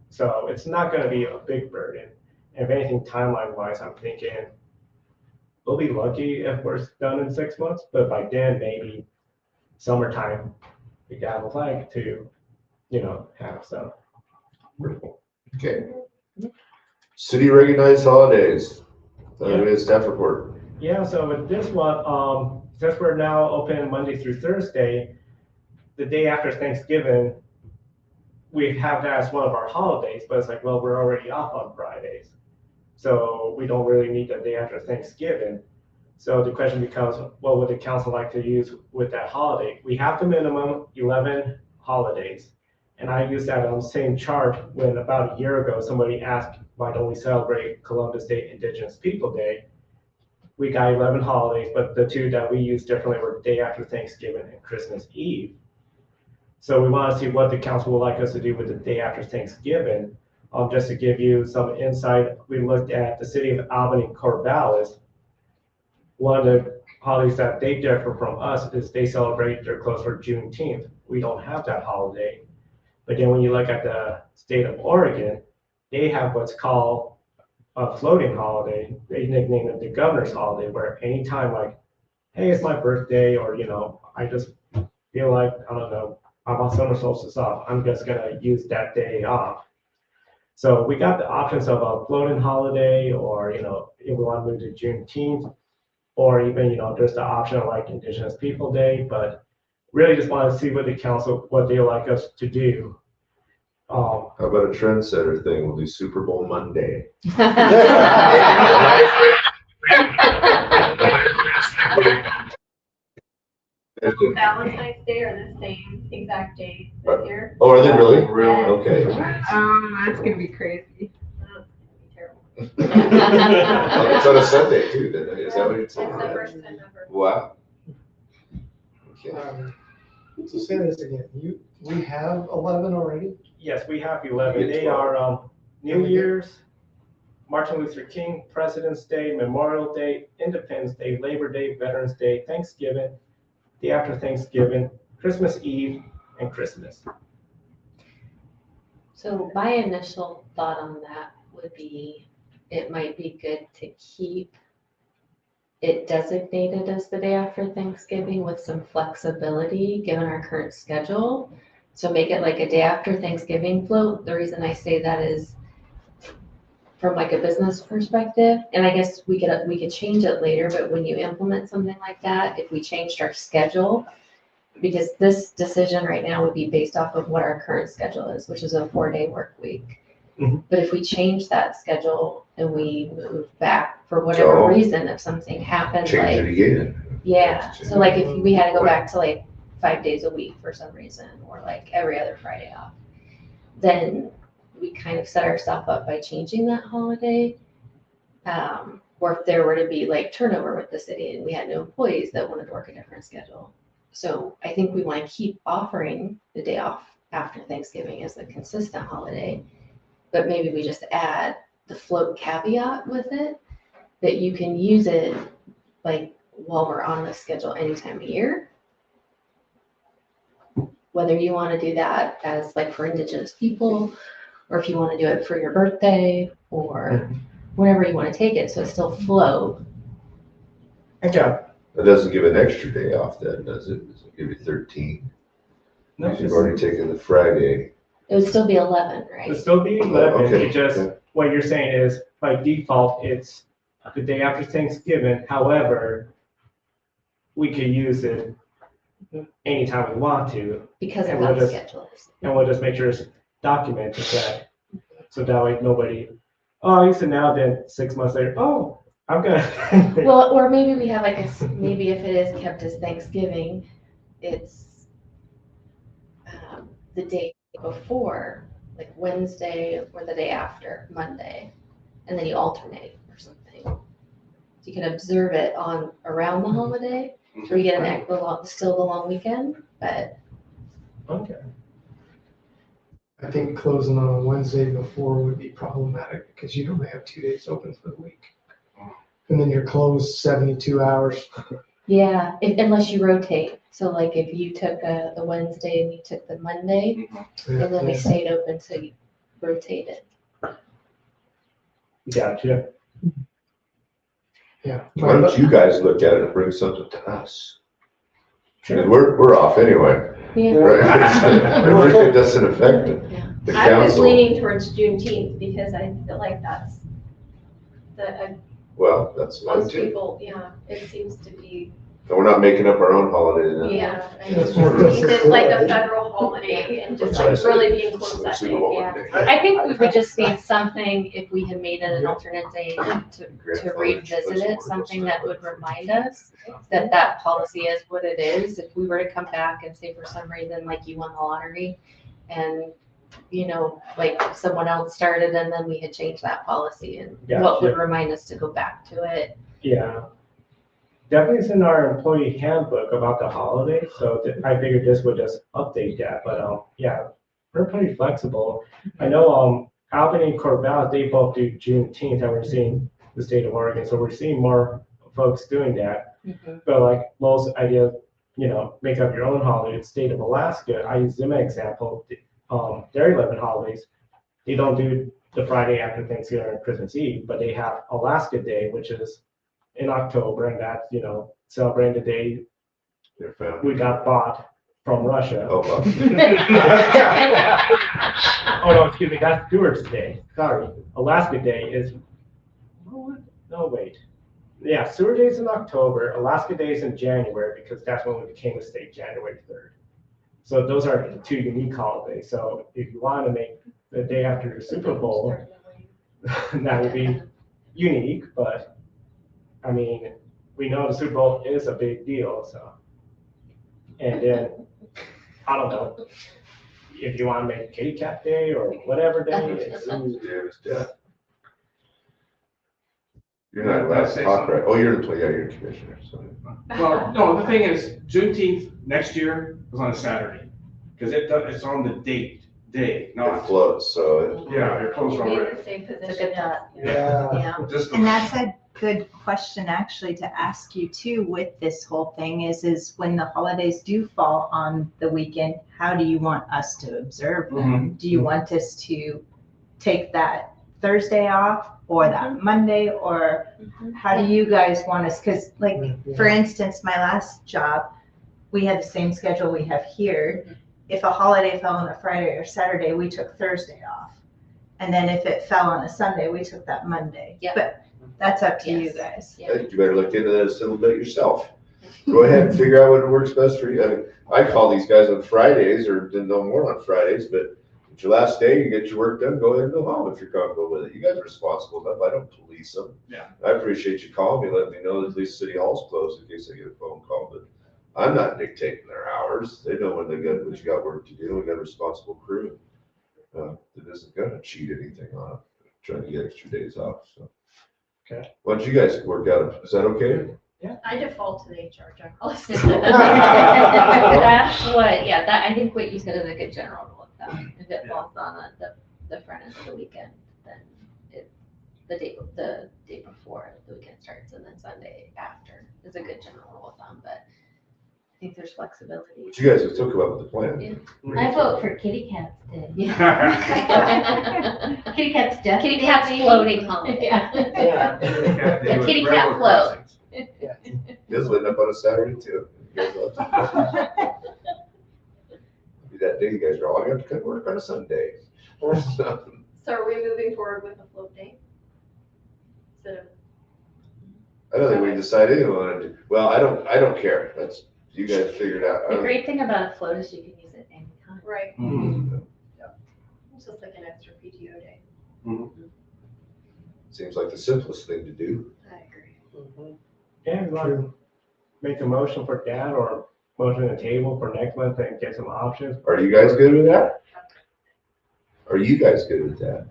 So it's not gonna be a big burden. And if anything, timeline wise, I'm thinking we'll be lucky if we're done in 6 months, but by then, maybe summertime, we can have a flag to, have some. Okay. City recognized holidays. We had staff report. Yeah, so with this one, since we're now open Monday through Thursday, the day after Thanksgiving, we have that as one of our holidays, but it's like, well, we're already off on Fridays. So we don't really need the day after Thanksgiving. So the question becomes, what would the council like to use with that holiday? We have the minimum 11 holidays. And I used that same chart when about a year ago, somebody asked, why don't we celebrate Columbus Day Indigenous People Day? We got 11 holidays, but the two that we used differently were the day after Thanksgiving and Christmas Eve. So we want to see what the council would like us to do with the day after Thanksgiving. Just to give you some insight, we looked at the city of Albany Corvallis. One of the holidays that they differ from us is they celebrate their close for Juneteenth. We don't have that holiday. But then when you look at the state of Oregon, they have what's called a floating holiday. They nickname it the governor's holiday, where anytime like, hey, it's my birthday, or, I just feel like, I don't know, I want summer solstice off, I'm just gonna use that day off. So we got the options of a floating holiday, or, if we want to move to Juneteenth, or even, there's the option of like Indigenous People Day, but really just want to see what the council, what they like us to do. How about a trendsetter thing? We'll do Super Bowl Monday. Valentine's Day are the same exact day this year. Oh, are they really? Really? Okay. That's gonna be crazy. Terrible. It's on a Sunday too, then, is that what you're It's the saying? first time ever. Wow. Okay. So say this again, we have 11 already? Yes, we have 11. They are New Year's, Martin Luther King, President's Day, Memorial Day, Independence Day, Labor Day, Veterans Day, Thanksgiving, day after Thanksgiving, Christmas Eve, and Christmas. So my initial thought on that would be, it might be good to keep it designated as the day after Thanksgiving with some flexibility given our current schedule. So make it like a day after Thanksgiving float. The reason I say that is from like a business perspective, and I guess we could change it later, but when you implement something like that, if we changed our schedule, because this decision right now would be based off of what our current schedule is, which is a 4-day work week. Mhm. But if we change that schedule and we move back for whatever So, reason, if something happened, Change it like, again. yeah, so like if we had to go back to like 5 days a week for some reason, or like every other Friday off, then we kind of set ourselves up by changing that holiday. Or if there were to be like turnover with the city and we had no employees that wanted to work a different schedule. So I think we want to keep offering the day off after Thanksgiving as a consistent holiday, but maybe we just add the float caveat with it, that you can use it like while we're on the schedule any time of year. Whether you want to do that as like for Indigenous people, or if you want to do it for your birthday, or whenever you want to take it, so it's still float. Yeah. That doesn't give an extra day off then, does it? Does it give you 13? No, Because you've already taken the Friday. It would still be 11, right? It'll still be 11. Okay, It just, okay. what you're saying is by default, it's the day after Thanksgiving. However, we could use it anytime we want to, Because And of we'll how the just- schedule is. and we'll just make sure it's documented that So that way nobody, oh, you said now, then 6 months later, oh, I'm gonna. Well, or maybe we have like maybe if it is kept as Thanksgiving, it's the day before, like Wednesday or the day after, Monday, and then you alternate or something. So you can observe it on around the holiday, so you get still the long weekend, but Okay. I think closing on a Wednesday before would be problematic because you'd only have 2 days open for the week. And then you're closed 72 hours. yeah, unless you rotate. So like if you took the Wednesday and you took the Monday, and then we stayed open, so you rotated. Gotcha. Yeah. Why don't you guys look at it and bring something to us? Because we're off anyway, Yeah. right? It doesn't affect the I was council. leaning towards Juneteenth because I feel like that's Well, that's one most too. people, yeah, it seems to be, And we're not making up our own holiday then. yeah. I That's mean, more It's like a federal holiday and just like really being close that Super day. Bowl yeah. day. I think we would just need something, if we had made it an alternate day, to revisit it, something that would remind us that that policy is what it is. If we were to come back and say for some reason, like you won the lottery and, you know, like someone else started and then we had changed that policy and what would remind us to go back to it. Yeah. Definitely it's in our employee handbook about the holiday, so I figured this would just update that, but, yeah, we're pretty flexible. I know, Albany and Corvallis, they both do Juneteenth, and we're seeing the state of Oregon, so we're seeing more folks doing that. But like Lowell's idea, you know, make up your own holiday, the state of Alaska, I use them as an example, their 11 holidays, they don't do the Friday after Thanksgiving or Christmas Eve, but they have Alaska Day, which is in October, and that's, you know, celebrating the day Your family. we got bought from Russia. Oh, well. Oh, no, excuse me, that's Stewart's Day. Sorry. Alaska Day is, no, wait. Yeah, Stewart Day is in October, Alaska Day is in January, because that's when we became a state, January 3rd. So those are two unique holidays. So if you want to make the day after the Super Bowl, that would be unique, but I mean, we know the Super Bowl is a big deal, so. And then, I don't know, if you want to make Kitty Cat Day or whatever day, it's, Yeah. You're not allowed to talk, right? Oh, you're you're the commissioner, so. Well, no, the thing is, Juneteenth next year is on a Saturday, because it's on the day, It not, floats, so yeah, you're closed Be in already. the same It's a position. good thought. Yeah. Just And that's a good question actually to ask you too with this whole thing is when the holidays do fall on the weekend, how do you want us to observe them? Do you want us to take that Thursday off or that Monday, or how do you guys want us? Because like, for instance, my last job, we had the same schedule we have here. If a holiday fell on a Friday or Saturday, we took Thursday off. And then if it fell on a Sunday, we took that Monday. Yeah. But that's up to you Yes. guys. I think you better look into that a little bit yourself. Go ahead and figure out what works best for you. I mean, I call these guys on Fridays or no more on Fridays, but it's your last day, you get your work done, go ahead and go home if you're comfortable with it. You guys are responsible enough. I don't police them. Yeah. I appreciate you calling me, letting me know that at least City Hall's closed in case I get a phone call, but I'm not dictating their hours. They know when they got, what you got work to do. We got a responsible crew. That isn't gonna cheat anything on it, trying to get extra days off, so. Okay. Why don't you guys work out, is that okay? I default to the HR checklist. That's what, yeah, that, I think what you said is a good general rule of thumb. If it falls on the front end of the weekend, then it's the day before the weekend starts, and then Sunday after is a good general rule of thumb, but I think there's flexibility. But you guys have still come up with a plan. I vote for Kitty Cat's Day. Yeah. Kitty Cat's death. Kitty cat's floating holiday. Yeah. A kitty cat float. It's lit up on a Saturday too. You guys love to- Be that day you guys are all gonna have to come work on a Sunday. So, So are we moving forward with the float day? Instead of, I don't think we decided anything we wanted to. Well, I don't care. That's, you guys figured out. I The don't- great thing about a float is you can use it anytime. right, Mhm. it's just like an extra PTO day. Seems like the simplest thing to do. I agree. And like, make a motion for that or motion to the table for next month and get some options. Are you guys good with that? Are you guys good with that?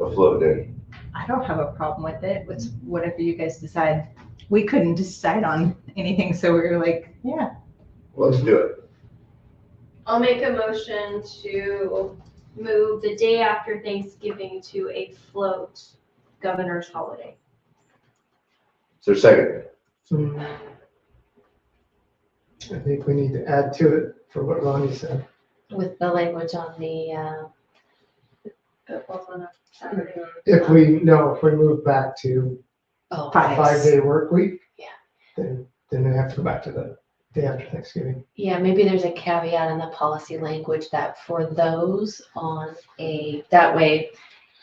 A float day? I don't have a problem with it. It's whatever you guys decide. We couldn't decide on anything, so we were like, yeah. Let's do it. I'll make a motion to move the day after Thanksgiving to a float governor's holiday. Is there a second? I think we need to add to it for what Ronnie said. With the language on the, It falls on a Saturday. If we move back to oh, a 5-day work week. Yeah. Then we have to go back to the day after Thanksgiving. yeah, maybe there's a caveat in the policy language that for those on that way,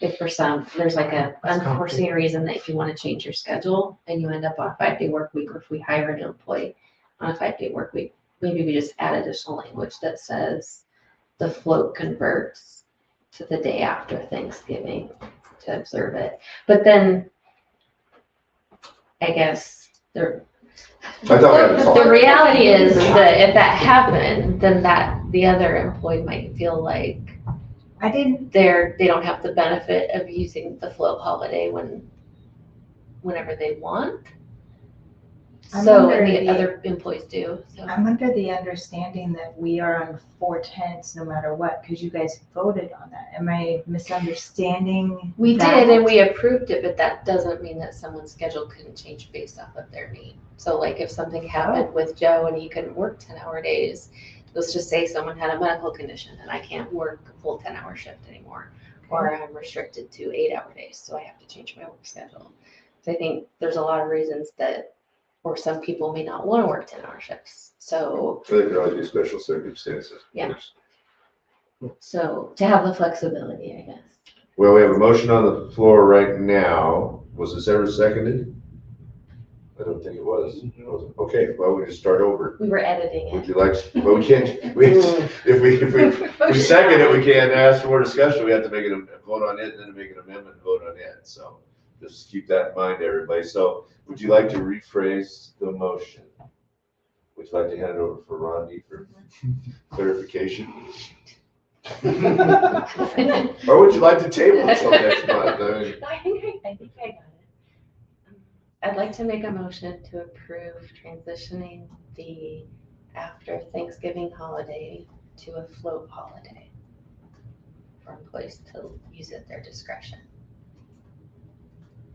if for some, there's like a That's unforeseen reason that if you want to change your schedule and you end up on a 5-day work week, or if we hire an employee on a 5-day work week, maybe we just add additional language that says the float converts to the day after Thanksgiving to observe it. But then, I guess I thought we had to solve the it. reality is that if that happened, then the other employee might feel like I didn't, they don't have the benefit of using the float holiday whenever they want. I'm So, under and the the- other employees do, so. I'm under the understanding that we are on 4/10 no matter what, because you guys voted on that. Am I misunderstanding? We that? did, and we approved it, but that doesn't mean that someone's schedule couldn't change based off of their need. So like if something happened with Joe and he couldn't work 10-hour days, let's just say someone had a medical condition and I can't work a full 10-hour shift anymore, or I'm restricted to 8-hour days, so I have to change my work schedule. So I think there's a lot of reasons that, or some people may not want to work 10-hour shifts. So There could always be special circumstances. Yeah. to have the flexibility, I guess. Well, we have a motion on the floor right now. Was this ever seconded? I don't think it was. It wasn't. Okay, well, we just start over. We were editing Would it. you like, well, we can't, if we second it, we can't ask for more discussion. We have to make it, vote on it, and then make an amendment, and vote on it. So just keep that in mind, everybody. So would you like to rephrase the motion? Would you like to hand it over for Rodney for clarification? Or would you like to table it till next month? I mean, I think I got it. I'd like to make a motion to approve transitioning the after Thanksgiving holiday to a float holiday for employees to use at their discretion,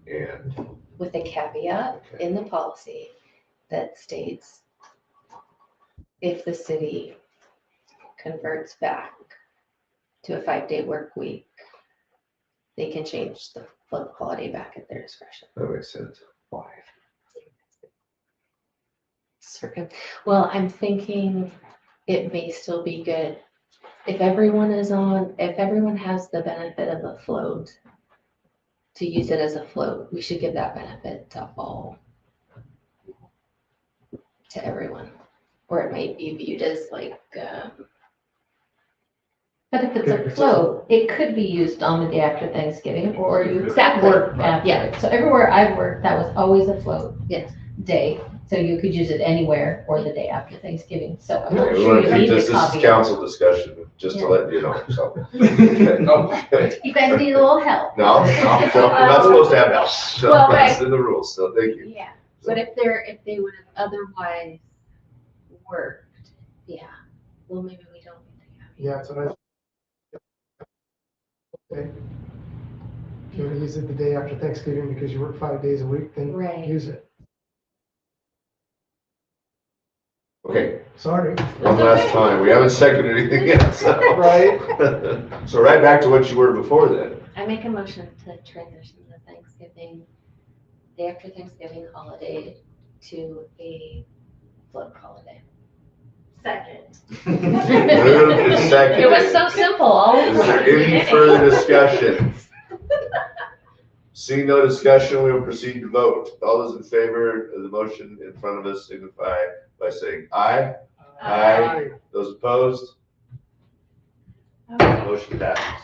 And, with a caveat in the policy that states if the city converts back to a 5-day work week, they can change the float holiday back at their discretion. that makes sense. Why? Well, I'm thinking it may still be good if everyone has the benefit of a float to use it as a float. We should give that benefit to everyone, or it might be viewed as like. But if it's a float, it could be used on the day after Thanksgiving, or you Exactly. work after Yeah. it. So everywhere I've worked, that was always a float Yes. day. So you could use it anywhere or the day after Thanksgiving. So I'm not We sure want you to need keep this, the this is copy. council discussion, just to let you know, so. Okay. You guys need a little help. No, we're not supposed to have help, so Well, that's in the rules, so thank you. Yeah, but if they would have otherwise worked, yeah, well, maybe we don't need to have. Yeah, that's what I. Okay. If you want to use it the day after Thanksgiving because you work 5 days a week, then Right. use it. Okay, Sorry. one last time, we haven't seconded anything yet, so. Right. So right back to what you were before then. I make a motion to transition the day after Thanksgiving holiday to a float holiday. Second. Moved and seconded. It was so simple, all Is there any further discussion? Seeing no discussion, we will proceed to vote. All those in favor of the motion in front of us signify by saying aye. Aye. Those opposed? Motion passes.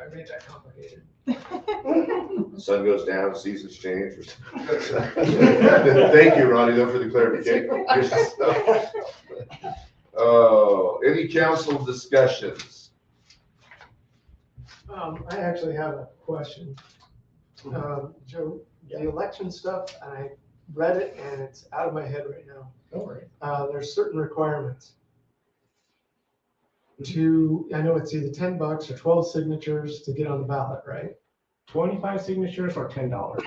to make that complicated. Sun goes down, seasons change. Thank you, Ronnie, though, for the clarification. Oh, any council discussions? I actually have a question. Joe, the election stuff, I read it and it's out of my head right now. Don't worry. There's certain requirements. I know it's either $10 or 12 signatures to get on the ballot, right? 25 signatures or $10?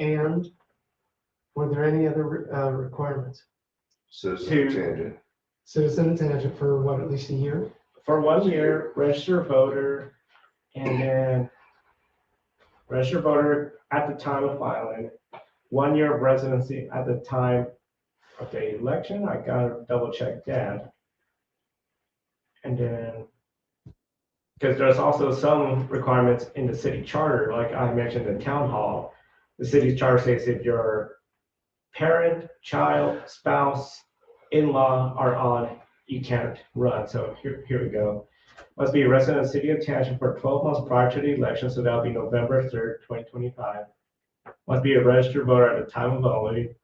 And were there any other requirements? Citizen tangent. Citizen and tangent for what, at least a year? For 1 year, register voter, and then register voter at the time of filing, 1 year of residency at the time of the election. I gotta double check that. And then, because there's also some requirements in the city charter, like I mentioned in town hall, the city charter says if your parent, child, spouse, in-law are on, you can't run. So here we go. Must be a resident of the city of Tangent for 12 months prior to the election, so that'll be November 3rd, 2025. Must be a registered voter at the time of voting.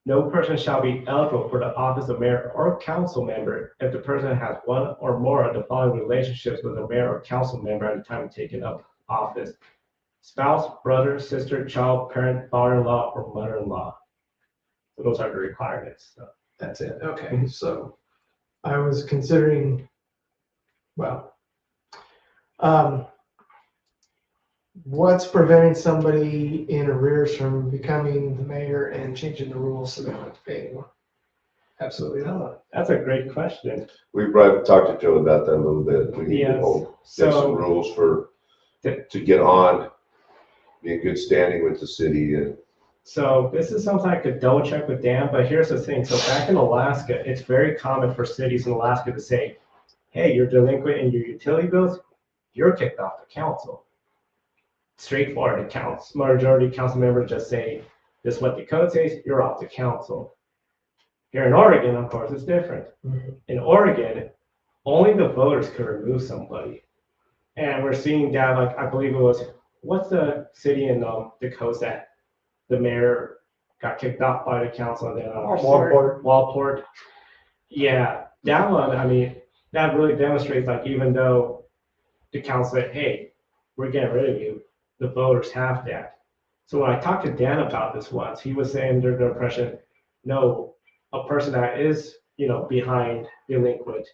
No person shall be eligible for the office of mayor or council member if the person has one or more of the following relationships with a mayor or council member at the time of taking up office: spouse, brother, sister, child, parent, father-in-law, or mother-in-law. So those are the requirements. So. That's it. Okay, so I was considering, well, what's preventing somebody in arrears from becoming the mayor and changing the rules so they don't have to pay anymore? Absolutely not. That's a great question. We talked to Joe about that a little bit. We need to Yes. get some So rules to get on, be in good standing with the city and. So this is something I could double check with Dan, but here's the thing. So back in Alaska, it's very common for cities in Alaska to say, hey, you're delinquent in your utility bills, you're kicked off the council. Straightforward accounts. Majority council members just say, this is what the code says, you're off the council. Here in Oregon, of course, it's different. In Oregon, only the voters can remove somebody. And we're seeing that, like, I believe it was, what's the city in the coast that the mayor got kicked off by the council and then Walport. Yeah, that one, I mean, that really demonstrates like even though the council said, hey, we're getting rid of you, the voters have that. So when I talked to Dan about this once, he was saying under the impression, no, a person that is, behind delinquent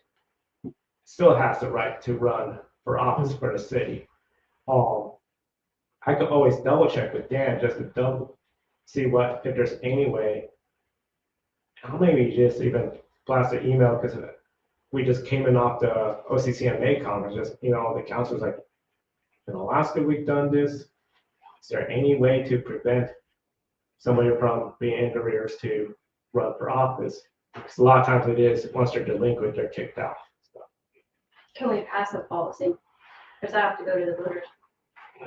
still has the right to run for office for the city. I could always double check with Dan just to see if there's any way. I'll maybe just even blast an email because we just came in off the OCCMA conference. Just the council's like, in Alaska we've done this. Is there any way to prevent somebody from being in arrears to run for office? Because a lot of times it is once they're delinquent, they're kicked off. Can we pass a policy? Does that have to go to the voters?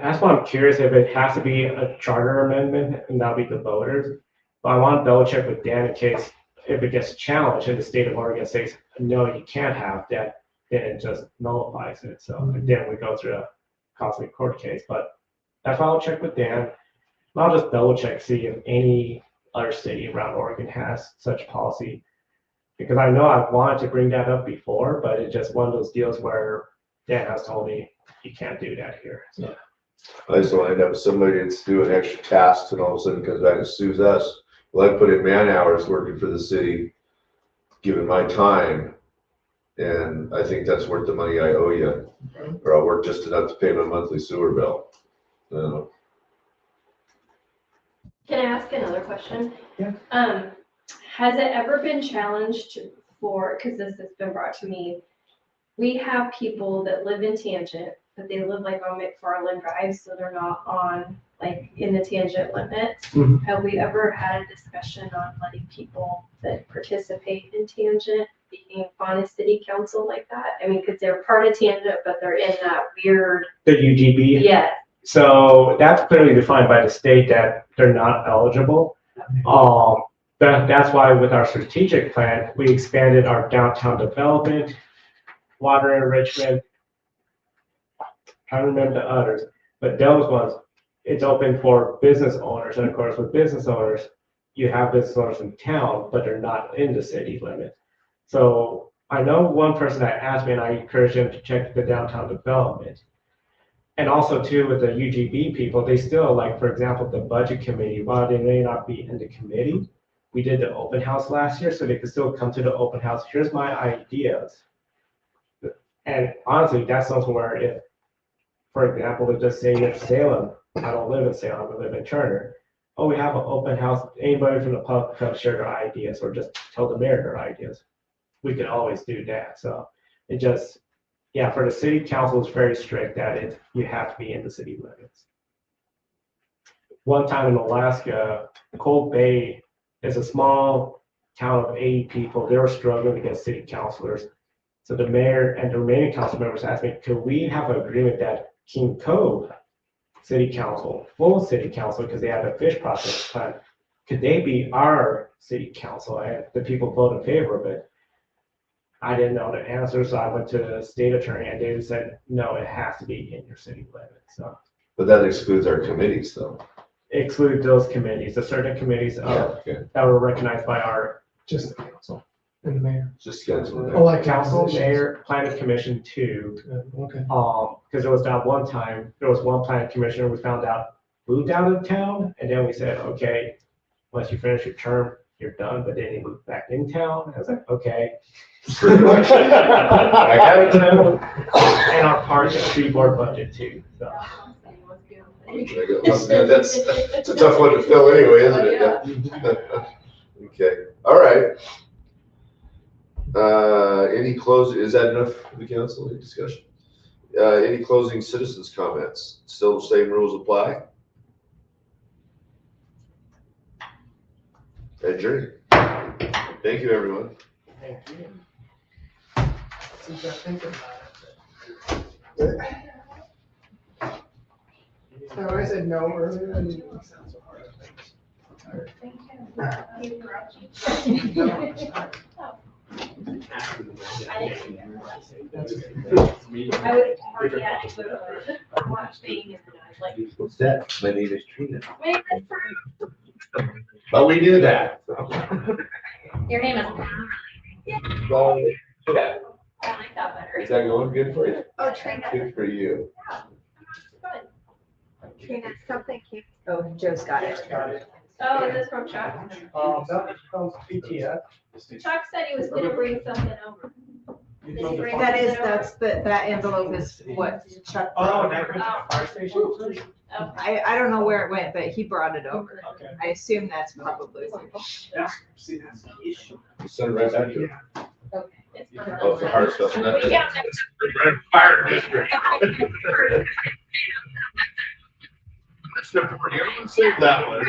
That's why I'm curious if it has to be a charter amendment and that'll be the voters. But I want to double check with Dan in case if it gets challenged and the state of Oregon says, no, you can't have that, then it just nullifies it. So then we go through a costly court case. But that's why I'll check with Dan. And I'll just double check, see if any other city around Oregon has such policy. Because I know I've wanted to bring that up before, but it's just one of those deals where Dan has told me you can't do that here. So. I just don't want to end up with somebody that's doing extra tasks and all of a sudden comes back and sues us. Well, I put in man hours working for the city, given my time, and I think that's worth the money I owe you. Or I'll work just enough to pay my monthly sewer bill. Can I ask another question? Yeah. Has it ever been challenged because this has been brought to me, we have people that live in Tangent, but they live like on McFarland Drive, so they're not on like in the Tangent limits. Mhm. Have we ever had a discussion on letting people that participate in Tangent being on a city council like that? I mean, because they're part of Tangent, but they're in that weird. The UGB? Yeah. So that's clearly defined by the state that they're not eligible. That's why with our strategic plan, we expanded our downtown development, water enrichment, I don't remember the others, but those ones, it's open for business owners. And of course, with business owners, you have business owners in town, but they're not in the city limit. So I know one person that asked me, and I encouraged him to check the downtown development. And also too, with the UGB people, they still, like, for example, the budget committee, while they may not be in the committee, we did the open house last year, so they could still come to the open house. Here's my ideas. And honestly, that's something where if, for example, let's just say in Salem, I don't live in Salem, I live in Turner. Oh, we have an open house. Anybody from the public come share their ideas or just tell the mayor their ideas. We can always do that. So it just, yeah, for the city council, it's very strict that you have to be in the city limits. One time in Alaska, Cold Bay is a small town of 80 people. They were struggling to get city councilors. So the mayor and the remaining council members asked me, could we have an agreement that King Cove City Council, full city council, because they had a fish processing plant, could they be our city council? And the people voted in favor of it. I didn't know the answer, so I went to the state attorney and they said, no, it has to be in your city limits. So But that excludes our committees though. exclude those committees, the certain committees Okay. that were recognized by our Just the council and the mayor. Just schedule Oh, it. like council, positions. mayor, planning commission too. Okay. Because there was that one time, there was one planning commissioner we found out moved out of town, and then we said, okay, once you finish your term, you're done, but then he moved back in town. I was like, okay. I got it now. And our park and tree board budget too, so. That's a tough one to fill anyway, isn't it? Okay, all right. Any is that enough for the council, any discussion? Any closing citizens comments? Still the same rules apply? Adjourn. Thank you, everyone. Thank you. Since I think about it. So I said no earlier, I didn't sound so hard. I would already had to go to watch thing and like. What's that? My name is Trina. Wait, But we knew that. your name is. Well, yeah. I like that better. Is that going good for you? Oh, Trina, Good for you. Good. Trina, something came. Oh, Joe's got it. Oh, is this from Chuck? That comes PTF. Chuck said he was gonna bring something over. Did he bring That is, something over? that envelope is what Chuck. Oh, that goes to the fire station? Oh, I don't know where it went, but he brought it over. Okay. I assume that's probably. See, that's the issue. Send it right back to you. it's from Oh, the hard stuff. We got Fire district. Save that one.